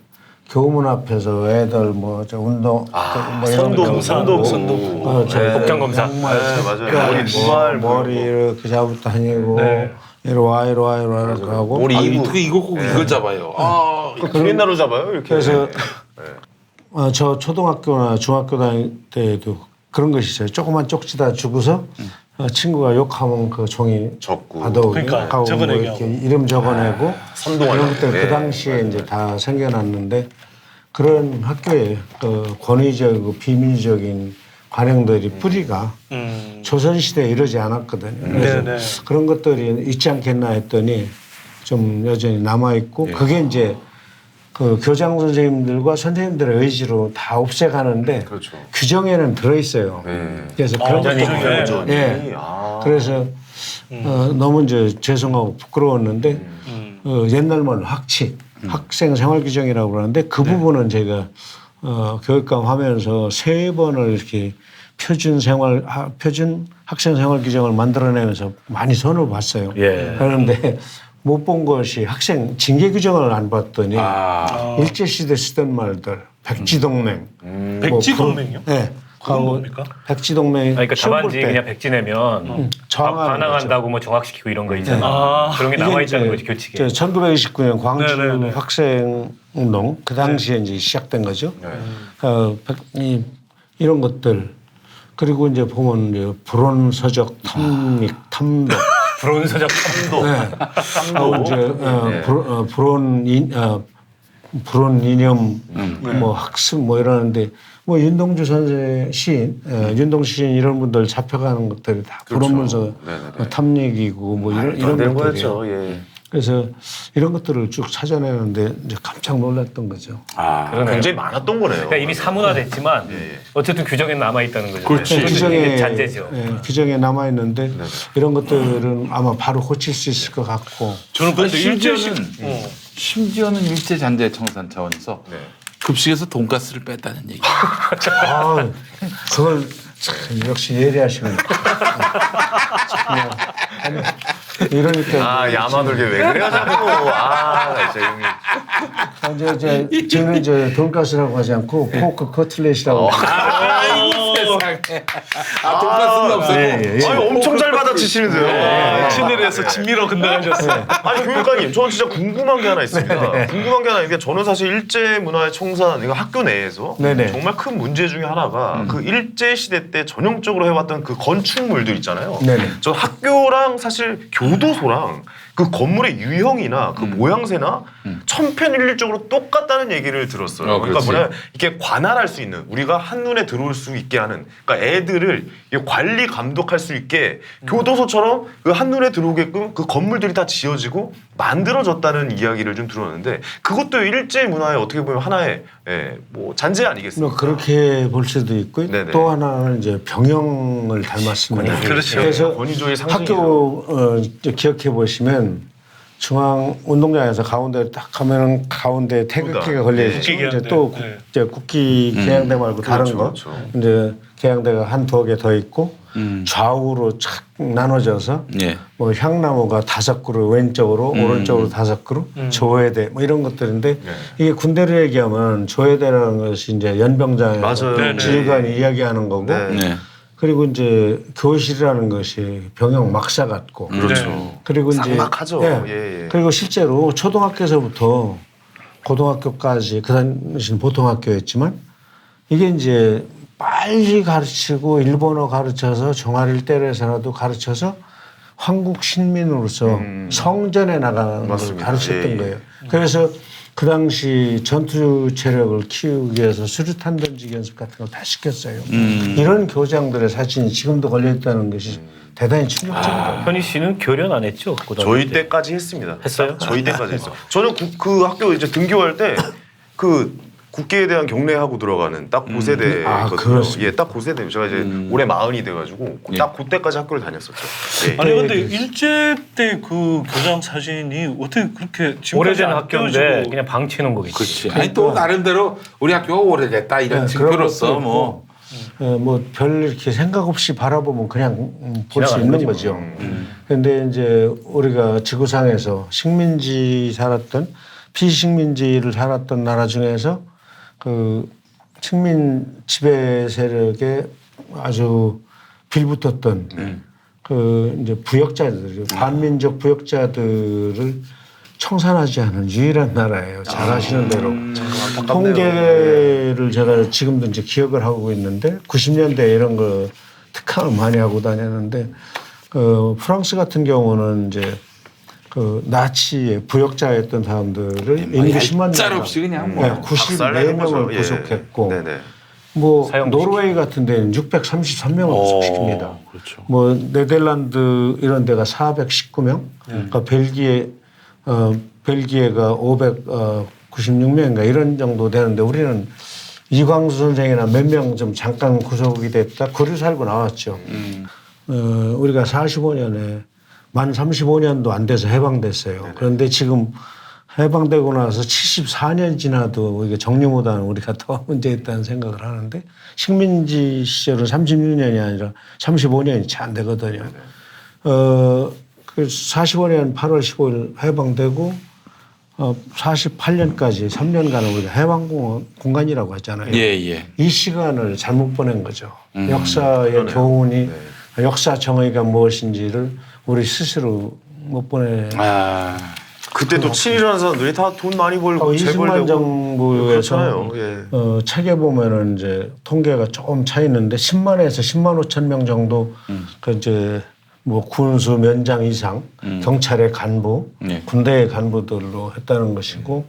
교문 앞에서 애들 뭐 저 운동 뭐 이런 거 선동. 복장 검사. 네, 맞아요. 머리 두발 머리 이렇게 잡고 다니고 이리 와 이리 와 이렇게 하고 머리 이부. 어떻게 이거 꼭 이걸 잡아요? 아, 군인나로 잡아요, 이렇게. 그래서 저 초등학교나 중학교 다닐 때에도 그런 것이 있어요. 조그만 쪽지다 주고서 친구가 욕하면 그 종이 적고. 받아오고 그러니까 하고 뭐 적어내게 이렇게 이름 적어내고 선동하는 이런 것들 네. 그 당시에 이제 다 생겨났는데 그런 학교에 그 권위적이고 비밀적인 관행들이 뿌리가 조선시대에 이러지 않았거든요. 그래서 네네. 그런 것들이 있지 않겠나 했더니 좀 여전히 남아있고 그게 이제 그 교장 선생님들과 선생님들의 의지로 다 없애가는데 그렇죠. 규정에는 들어있어요. 네. 그래서 그런 완전히 것들 여전히. 예. 아. 그래서 너무 이제 죄송하고 부끄러웠는데 옛날만 학칙, 학생 생활 규정이라고 그러는데 그 부분은 제가 교육감 하면서 3번을 이렇게 표준 학생 생활 규정을 만들어내면서 많이 손을 봤어요. 예. 그런데 못 본 것이 학생 징계 규정을 안 봤더니 일제시대 쓰던 말들 백지동맹. 백지동맹이요? 네. 그건 뭡니까? 백지동맹. 그러니까 답안지 그냥 백지 내면 반항한다고 뭐 정학시키고 이런 거 있잖아. 그런 게 남아 있다는 거지 교칙에. 1929년 광주 네네네. 학생운동 그 당시에 이제 시작된 거죠. 이런 것들 그리고 이제 보면 이제 불온서적 탐독. 불온서적 탐도. 하고 이제 불온 이념 뭐 학습 뭐 이러는데 뭐 윤동주 선생 시인 윤동 시인 이런 분들 잡혀가는 것들이 다 불온 문서 탐얘기고 뭐 이런 되는 것들이 거였죠. 예. 그래서 이런 것들을 쭉 찾아내는데 이제 깜짝 놀랐던 거죠. 굉장히 많았던 거네요. 그러니까 이미 사문화됐지만 어쨌든 규정에 남아 있다는 거죠. 그렇지. 그것도 이게 잔재죠. 규정에 남아 있는데 이런 것들은 아마 바로 고칠 수 있을 것 같고. 저는 근데 심지어는 일제 잔재 청산 차원에서 급식에서 돈가스를 뺐다는 얘기. 아, 그걸 참 역시 예리하시네. 이러니까 아 야마돌게 왜 그래요 자꾸. 아 진짜 형님. 저는 이제 돈가스라고 하지 않고 포크 커틀렛이라고. 아이고 세상에. 아 돈가스는 없어요. 아니 엄청 잘 받아치시는데요. 친일에서 친미로 건너가셨어요. 아니 교육관님, 저는 진짜 궁금한 게 하나 있습니다. 궁금한 게 하나 있는데 저는 사실 일제 문화의 청산 이거 학교 내에서 네네. 정말 큰 문제 중에 하나가 그 일제 시대 때 전형적으로 해왔던 그 건축물들 있잖아요. 네네. 저 학교랑 사실 교도소랑 그 건물의 유형이나 그 모양새나 천편일률적으로 똑같다는 얘기를 들었어요. 그러니까 그렇지. 뭐냐면 이렇게 관할할 수 있는, 우리가 한눈에 들어올 수 있게 하는, 그러니까 애들을 이게 관리 감독할 수 있게 교도소처럼 그 한눈에 들어오게끔 그 건물들이 다 지어지고 만들어졌다는 이야기를 좀 들었는데, 그것도 일제 문화의 어떻게 보면 하나의 뭐 잔재 아니겠습니까? 뭐 그렇게 볼 수도 있고 네네. 또 하나는 이제 병영을 닮았습니다. 그렇죠. 그래서 권위주의 상징이죠. 학교 기억해 보시면 중앙 운동장에서 가운데 딱 가면은 가운데 태극기가 걸려 있죠. 국기 이제 계양대. 또 네. 이제 국기 계양대 말고 다른 그렇죠, 거 그렇죠. 이제 계양대가 한 두어 개 더 있고 좌우로 착 나눠져서 예. 뭐 향나무가 5그루 왼쪽으로 오른쪽으로 5그루 조회대 뭐 이런 것들인데 이게 군대로 얘기하면 조회대라는 것이 이제 연병장의 맞아요. 네네. 지휘관이 이야기하는 거고 네. 네. 그리고 이제 교실이라는 것이 병영 막사 같고 그렇죠. 그리고 이제 삭막하죠. 예. 그리고 실제로 초등학교에서부터 고등학교까지 그 당시는 보통 학교였지만 이게 이제 빨리 가르치고 일본어 가르쳐서 종아리를 때려서라도 가르쳐서 한국 신민으로서 성전에 나가는 걸 맞습니다. 가르쳤던 예. 거예요. 그래서 그 당시 전투 체력을 키우기 위해서 수류탄 던지기 연습 같은 걸 다 시켰어요. 이런 교장들의 사진이 지금도 걸려있다는 것이 대단히 충격적이에요. 현희 씨는 교련 안 했죠? 고등학교 저희 때. 때까지 했습니다. 했어요? 저희 때까지 했어요. 저는 그 학교 이제 등교할 때 그 국기에 대한 경례하고 들어가는 딱 고세대거든요. 그렇습니다. 예, 딱 고세대. 제가 이제 올해 40이 돼가지고 딱 그때까지 학교를 다녔었죠. 예. 아니 근데 일제 때 그 교장 사진이 어떻게 그렇게 지금까지 오래된 안 학교인데 떼어지고 그냥 방치해 놓은 거겠지. 그렇지. 아니 또 나름대로 우리 학교가 오래됐다 이런 네, 그런 증표로서 것도 뭐. 뭐 별 이렇게 생각 없이 바라보면 그냥 볼 수 지나가는 있는 거지 거죠. 그런데 이제 우리가 지구상에서 식민지 살았던 피식민지를 살았던 나라 중에서 그 식민 지배 세력에 아주 빌붙었던 그 이제 부역자들, 반민족 부역자들을 청산하지 않은 유일한 나라예요. 잘 아시는 대로. 통계를 제가 지금도 이제 기억을 하고 있는데 90년대 이런 거 특강을 많이 하고 다녔는데 프랑스 같은 경우는 이제 그 나치의 부역자였던 사람들을 인구 10만 짤 명 없이 그냥 뭐. 94명을 예. 구속했고 네네. 뭐 사형시키고. 노르웨이 같은 데는 633명을 구속시킵니다. 그렇죠. 뭐 네덜란드 이런 데가 419명, 그러니까 벨기에가 596명인가 이런 정도 되는데 우리는 이광수 선생이나 몇 명 좀 잠깐 구속이 됐다 거리 살고 나왔죠. 우리가 45년에 만 35년도 안 돼서 해방됐어요. 그런데 지금 해방되고 나서 74년 지나도 이게 정리보다는 우리가 더 문제 있다는 생각을 하는데 식민지 시절은 36년이 아니라 35년이 채 안 되거든요. 그 45년 8월 15일 해방되고 48년까지 3년간은 우리가 해방공간이라고 했잖아요. 예. 이 시간을 잘못 보낸 거죠. 역사의 교훈이 역사 정의가 무엇인지를 우리 스스로 못 보내. 그때 또 친일하는 사람들이 다 돈 많이 벌고 이승만 정부에서 그렇잖아요. 예. 책에 보면은 이제 통계가 조금 차 있는데 10만에서 10만 5천 명 정도 그 이제 뭐 군수 면장 이상 경찰의 간부, 네. 군대의 간부들로 했다는 것이고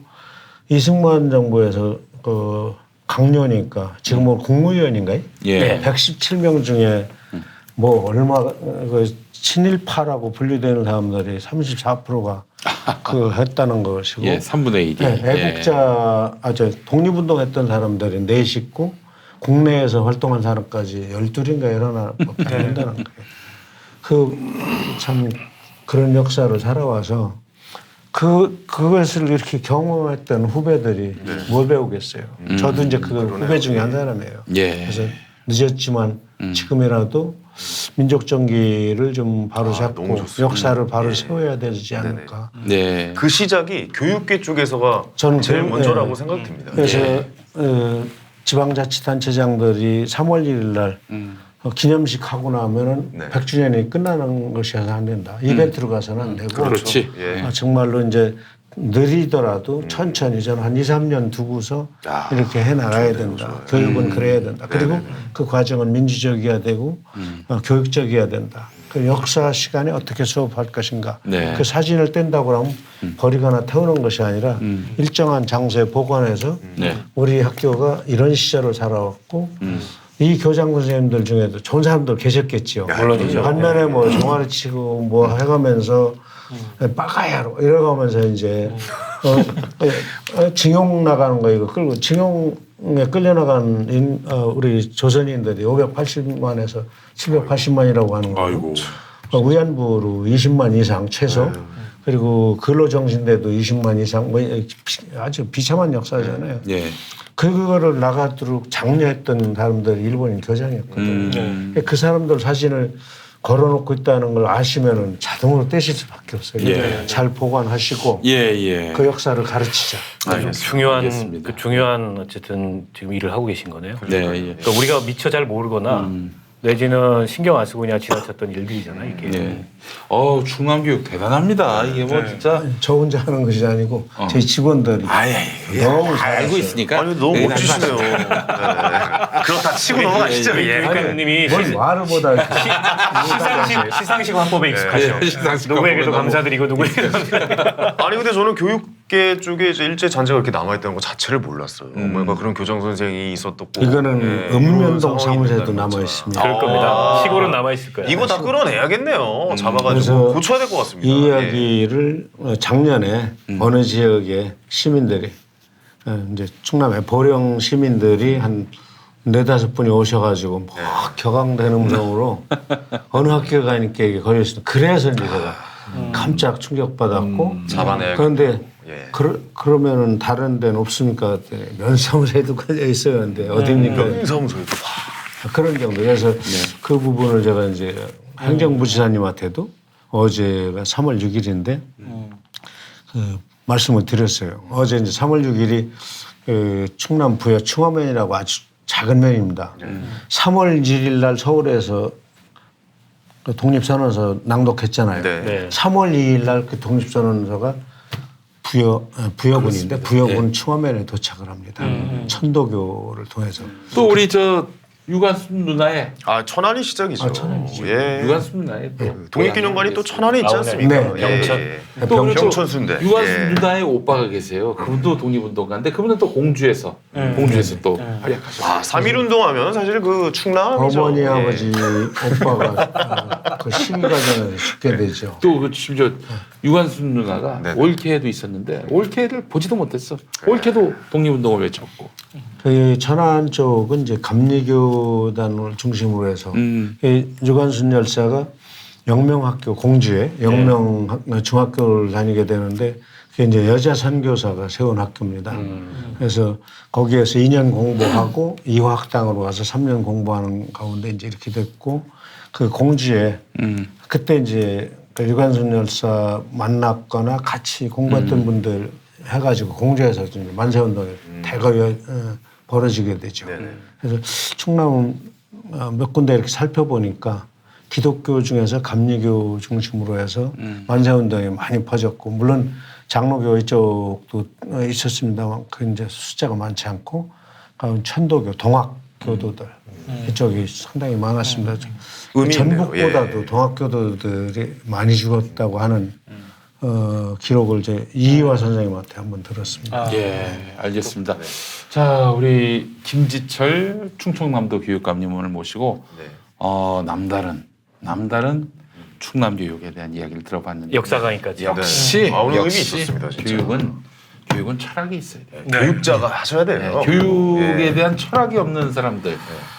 이승만 정부에서 그 강요니까 지금 뭐 국무위원인가요? 예. 117명 중에 뭐 얼마 그 친일파라고 분류되는 사람들이 34%가 그 했다는 것이고 예, 3분의 1이. 네, 애국자 독립운동했던 사람들이 4식구 국내에서 활동한 사람까지 12인가 일어나 된다는 거예요. 그 참 그런 역사를 살아와서 그것을 이렇게 경험했던 후배들이 뭘 배우겠어요. 저도 이제 그 후배 중에 한 사람이에요. 예. 그래서 늦었지만 지금이라도 민족 정기를 좀 바로 잡고 너무 좋습니다. 역사를 바로 세워야 되지 않을까. 네. 그 시작이 교육계 쪽에서가 저는 제일 그- 먼저라고 예. 생각됩니다. 그래서 지방자치단체장들이 3월 1일 날 기념식 하고 나면은 네. 100주년이 끝나는 것이어서 안 된다. 이벤트로 가서는 안 되고. 그렇지. 예. 정말로 이제 느리더라도 천천히 저는 한 2, 3년 두고서 야, 이렇게 해 나가야 된다. 교육은 그래야 된다. 그리고 그 과정은 민주적이어야 되고 교육적이어야 된다. 그 역사 시간에 어떻게 수업할 것인가. 네. 그 사진을 뗀다고 하면 버리거나 태우는 것이 아니라 일정한 장소에 보관해서 네. 우리 학교가 이런 시절을 살아왔고 이 교장 선생님들 중에도 좋은 사람들 계셨겠지요. 물론이죠. 반면에 뭐 종아리 치고 뭐 해가면서 빠가야로 이러가면서 이제 징용 나가는 거 이거 끌고 징용에 끌려나간 우리 조선인들이 580만에서 780만이라고 하는 거고 아이고. 위안부로 20만 이상 최소 그리고 근로정신대도 20만 이상 뭐 아주 비참한 역사잖아요. 예. 그거를 나가도록 장려했던 사람들이 일본인 교장이었거든요. 그 사람들 사진을 걸어놓고 있다는 걸 아시면은 자동으로 떼실 수밖에 없어요. 예. 잘 보관하시고 예, 예. 그 역사를 가르치자. 알겠습니다. 중요한 어쨌든 지금 일을 하고 계신 거네요. 네, 예. 그러니까 우리가 미처 잘 모르거나 내지는 신경 안 쓰고 그냥 지나쳤던 일들이잖아요. 이게. 예. 충남교육 대단합니다. 이게 뭐 진짜. 저 혼자 하는 것이 아니고 제 직원들이 아이, 너무 알고 잘하셔요. 있으니까. 아니 너무 네, 멋지시네요. 네. 그렇다 치고 넘어가시죠. 예. 교육감님이 뭘 말을보다 이렇게 시상식 화법에 익숙하죠. 예, 시상식 누구에게도 화법에 감사드리고 누구에게도 아니 근데 저는 교육계 쪽에 이제 일제 잔재가 이렇게 남아 있다는 것 자체를 몰랐어요. 뭔가 그런 교장 선생이 있었고 이거는 예, 읍면동 이런 상황이 사무소에도 있다는 남아 거죠. 있습니다. 그럴 겁니다. 시골은 남아 있을 거예요. 이거 다 끌어내야겠네요. 그래서 잡아가지고 고쳐야 될 것 같습니다. 이 예. 이야기를 작년에 어느 지역의 시민들이 이제 충남의 보령 시민들이 한 4-5분이 오셔가지고 막 격앙되는 음성으로 어느 학교에 가니까 이게 걸렸습니다. 그래서 이제 제가 깜짝 충격받았고 잡아내야겠다. 그런데 예. 그러면은 다른 데는 없습니까? 그랬더니 면사무소에도 걸려 있어요. 근데 어딥니까? 사무소에도 그런 정도. 그래서 그 부분을 제가 이제 행정부지사님한테도 어제가 3월 6일인데 그 말씀을 드렸어요. 어제 이제 3월 6일이 그 충남 부여 충화면이라고 아주 작은 면입니다. 3월 1일 날 서울에서 그 독립선언서 낭독했잖아요. 네. 3월 2일 날 그 독립선언서가 부여군인데 부여군 충화면에 도착을 합니다. 천도교를 통해서. 또 우리 유관순 누나의 천안이 시작이죠. 천안이죠. 예. 유관순 누나의 또 독립기념관이 또 천안에 있지 나오네. 않습니까? 네. 경천. 예. 또 우리 또 경천순대. 유관순 예. 누나의 오빠가 계세요. 그분도 독립운동가인데 그분은 또 공주에서 또 활약하셨어요. 3.1 운동하면 사실 그 충남이죠. 어머니 예. 아버지 오빠가 그 시위과정에서 죽게 되죠. 또 그 심지어 유관순 누나가 네네. 올케에도 있었는데 올케를 보지도 못했어. 올케도 독립운동을 외쳤고. 그 천안 쪽은 이제 감리교단을 중심으로 해서 이 유관순 열사가 영명학교 공주에 영명 중학교를 다니게 되는데 그게 이제 여자 선교사가 세운 학교입니다. 그래서 거기에서 2년 공부하고 이화학당으로 가서 3년 공부하는 가운데 이제 이렇게 됐고 그 공주에 그때 이제 그 유관순 열사 만났거나 같이 공부했던 분들 해가지고 공주에서 이제 만세운동이 대거 벌어지게 되죠. 그래서 충남은 몇 군데 이렇게 살펴보니까 기독교 중에서 감리교 중심으로 해서 만세운동이 많이 퍼졌고 물론 장로교 이쪽도 있었습니다만 그 이제 숫자가 많지 않고 천도교, 동학교도들 이쪽이 상당히 많았습니다. 의미 있네요. 전북보다도 예. 동학교도들이 많이 죽었다고 하는 기록을 이제 이희화 선생님한테 한번 들었습니다. 예, 알겠습니다. 자, 우리 김지철 충청남도 교육감님 오늘 모시고 네. 남다른 충남 교육에 대한 이야기를 들어봤는데 역사가니까지. 역시 오늘 의미 역시 있었습니다, 진짜. 교육은 철학이 있어야 돼요. 교육자가 하셔야 돼요. 교육에 예. 대한 철학이 없는 사람들,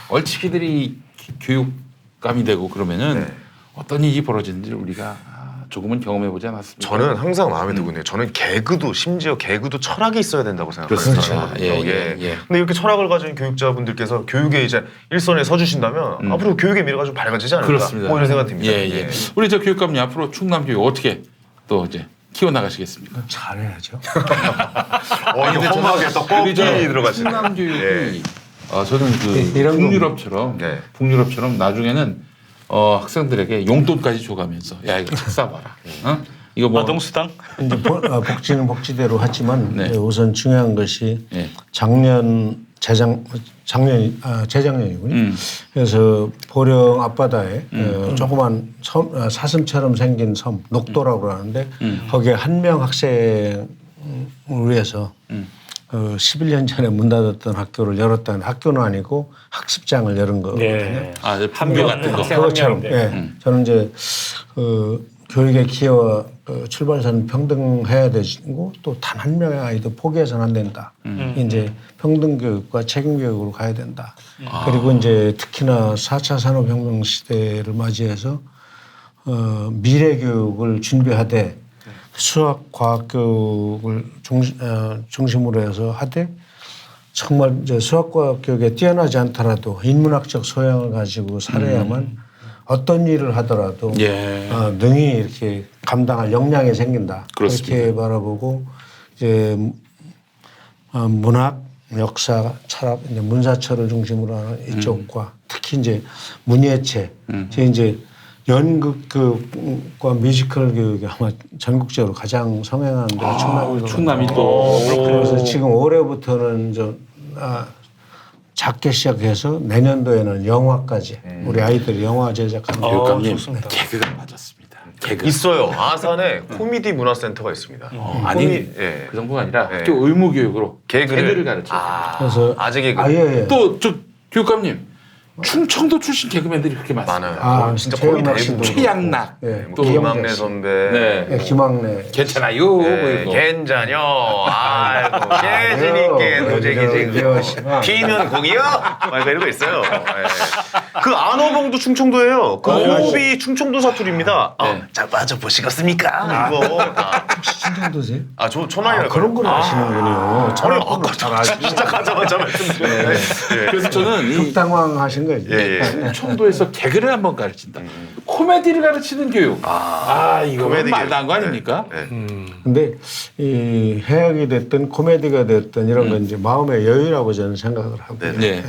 얼치기들이 교육감이 되고 그러면 네. 어떤 일이 벌어지는지 우리가 조금은 경험해보지 않았습니까? 저는 항상 마음에 들고 있네요. 저는 개그도 심지어 개그도 철학이 있어야 된다고 생각하는 그렇습니다. 사람이거든요. 예. 근데 이렇게 철학을 가진 교육자분들께서 교육에 이제 일선에 서주신다면 앞으로 교육의 미래가 좀 밝아지지 않을까? 그렇습니다. 뭐 이런 생각이 듭니다. 예. 우리 저 교육감님 앞으로 충남 교육 어떻게 또 이제 키워나가시겠습니까? 잘해야죠. 이거 험하게 또 꼭 우리 저 들어가시네. 충남 교육이 예. 저는 그 이런 북유럽처럼 네. 북유럽처럼 나중에는 학생들에게 용돈까지 줘가면서 야 이거 책 사봐라. 어? 이거 뭐 아동수당? 이제 복지는 복지대로 하지만 네. 우선 중요한 것이 예. 재작년이군요. 그래서 보령 앞바다에 조그만 섬, 사슴처럼 생긴 섬 녹도라고 하는데 거기에 한 명 학생을 위해서 11년 전에 문 닫았던 학교를 열었다는 학교는 아니고 학습장을 열은 거거든요. 예. 아, 이제 분교 같은 거. 학생 한 그것처럼 명인데. 저는 이제 교육의 기여와 출발선 평등해야 되고 또 단 한 명의 아이도 포기해서는 안 된다. 이제 평등 교육과 책임 교육으로 가야 된다. 그리고 이제 특히나 4차 산업혁명 시대를 맞이해서 미래 교육을 준비하되 수학, 과학 교육을 중심으로 해서 하되 정말 이제 수학, 과학 교육에 뛰어나지 않더라도 인문학적 소양을 가지고 살아야만 어떤 일을 하더라도 예. 능히 이렇게 감당할 역량이 생긴다. 그렇습니다. 이렇게 바라보고 이제 문학, 역사, 철학, 이제 문사철을 중심으로 하는 이쪽과 특히 이제 문예체, 이제 연극 교육과 뮤지컬 교육이 아마 전국적으로 가장 성행하는 데가 충남이거든요. 충남이 또 그래서 지금 올해부터는 좀 작게 시작해서 내년도에는 영화까지 우리 아이들이 영화 제작하는 교육감님 좋습니다. 개그가 맞았습니다. 개그. 있어요. 아산에 코미디 문화센터가 있습니다. 아니 예. 그 정도가 아니라 예. 학교 의무 교육으로 개그를 개그를 가르쳐. 그래서 아재 개그 아예 또 저 교육감님 충청도 출신 개그맨들이 그렇게 많습니다. 많아요. 진짜 거의 최양락 대부분. 씨도 최양락. 예, 또 김학래 선배. 네. 예, 김학래 괜찮아요. 뭐 네, 이거. 괜찮요. 아이고, 깨지니까 도쟁이지. 그러시구나. 피는 고기요? 막 이런 거 있어요. 예. 그 안호봉도 충청도예요. 그 호흡이 충청도 사투리입니다. 네. 자, 맞아 보시겠습니까? 이거. 혹시 충청도세요? 저 천안이라고. 그런 걸 아시는군요. 아니, 아까 시작하자마자 말씀드렸는데. 예. 그래서 저는 이 당황하신 거지. 예. 충청도에서 개그를 한번 가르친다. 코미디를 가르치는 교육. 이거 코미디 말도 교육. 안 거 아닙니까? 네. 근데 이 해학이 됐든 코미디가 됐든 이런 건 이제 마음의 여유라고 저는 생각을 하고요. 네.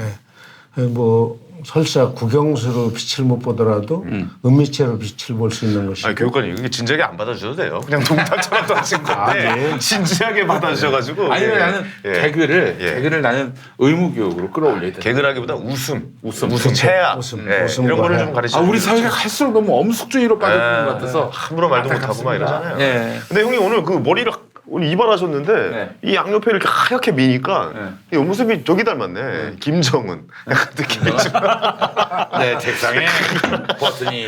예. 뭐 설사 국영수로 빛을 못 보더라도 은미체로 빛을 볼 수 있는 것이고 아니, 교육관님, 이게 진지하게 안 받아주셔도 돼요. 그냥 농담처럼 하신 건데, 진지하게 받아주셔가지고. 아니면 예. 나는 예. 개그를 나는 의무 교육으로 끌어올려야 돼. 개그라기보다 웃음, 웃음. 체야, 웃음, 예, 웃음과 이런 거를 해. 좀 가르치죠. 우리 사회가 갈수록 너무 엄숙주의로 빠져드는 것 같아서 함부로 말도 못하고 막 이러잖아요. 예. 근데 형님 오늘 그 머리를 오늘 이발하셨는데 네. 이 양옆에 이렇게 하얗게 미니까 네. 이 옆모습이 저기 닮았네. 김정은. 약간 느낌이 좀 네, 책상에 버튼이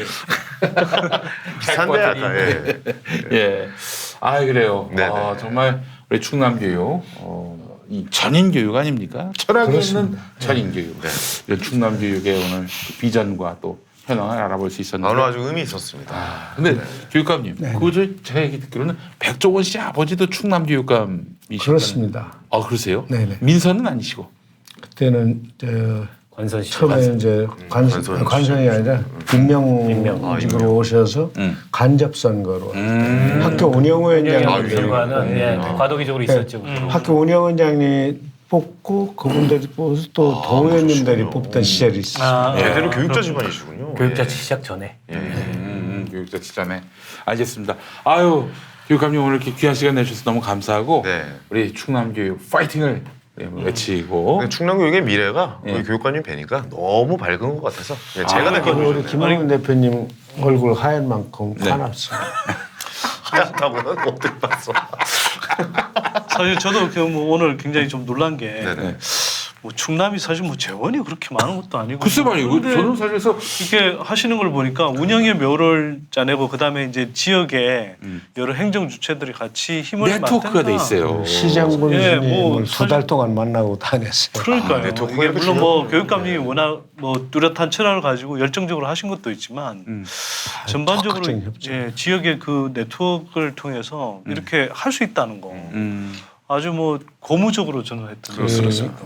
비싼데 약간. 예. 예. 아 그래요. 네네. 정말 우리 충남 교육 이 전인 교육 아닙니까? 철학이 있는 전인 교육. 이런 충남 교육의 오늘 그 비전과 또 현황을 알아볼 수 있었는데. 오늘 아주 의미 있었습니다. 근데 교육감님, 제가 얘기 듣기로는 백종원 씨 아버지도 충남 교육감이시죠? 그렇습니다. 그러세요? 네네. 민선은 아니시고. 그때는 관선 씨. 처음에 이제 관선이 아니라 임명직으로 오셔서 간접 선거로 학교 운영위원장이 결과는 과도기적으로 있었죠. 학교 운영위원장이 뽑고 그분들이 뽑아서 또 동의원님들이 뽑던 시절이 있어요. 제대로 교육자 집안이시군요. 교육자 예. 시작 전에. 교육자 직전에 알겠습니다. 아유 교육감님 오늘 이렇게 귀한 시간 내주셔서 너무 감사하고 네. 우리 충남 교육 파이팅을 외치고 근데 충남 교육의 미래가 우리 교육관님 뵈니까 너무 밝은 것 같아서 제가 느껴보는 우리 김학민 대표님 얼굴 하얀 만큼 화났어요. 하얗다고는 어떻게 봤어? 사실 저도 뭐 오늘 굉장히 좀 놀란 게 네네. 뭐 충남이 사실 뭐 재원이 그렇게 많은 것도 아니고. 글쎄 말이에요. 근데 저는 사실서 이렇게 하시는 걸 보니까 운영의 묘를 짜내고 그다음에 이제 지역에 여러 행정 주체들이 같이 힘을 네트워크가 돼 맞댄다. 있어요. 시장군 예, 뭐 스님을 사실- 2달 동안 만나고 다녔어요. 그러니까요. 네트워크가 이게 이렇게 물론 뭐 지금- 교육감이 워낙 뭐 뚜렷한 철학을 가지고 열정적으로 하신 것도 있지만 전반적으로 적극적인 협조. 예, 지역의 그 네트워크를 통해서 이렇게 할 수 있다는 거 아주 뭐 고무적으로 저는 했던 그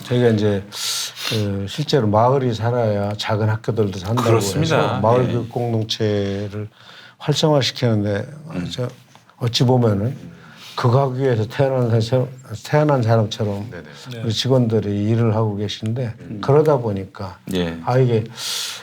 저희가 이제 그 실제로 마을이 살아야 작은 학교들도 산다고 그렇습니다. 해서 마을 예. 교육 공동체를 활성화시키는데 저 어찌 보면은 극하기 위해서 태어난 사람처럼 네네. 우리 직원들이 일을 하고 계신데 그러다 보니까 예. 이게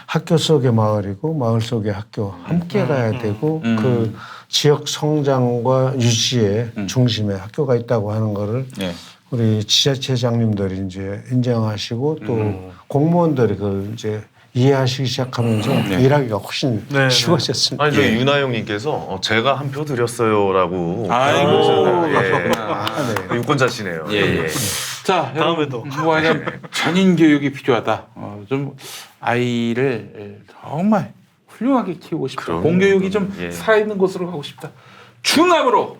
학교 속의 마을이고 마을 속의 학교 함께 가야 되고 그 지역 성장과 유지의 중심에 학교가 있다고 하는 거를 예. 우리 지자체장님들이 이제 인정하시고 또 공무원들이 그걸 이제 이해하시기 시작하면서 일하기가 훨씬 네, 네. 쉬워졌습니다. 아니 저희 윤하영님께서 제가 한 표 드렸어요라고 아이고, 그러셨나요? 예. 그렇구나. 유권자시네요. 예, 예. 자, 다음에도. 뭐 하냐 전인 교육이 필요하다. 좀 아이를 정말 훌륭하게 키우고 싶다. 그럼요. 공교육이 좀 예. 살아있는 곳으로 가고 싶다. 충남으로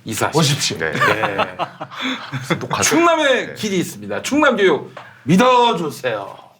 이사하십시오. 네. 또 가족- 충남의 길이 있습니다. 충남 교육 믿어주세요.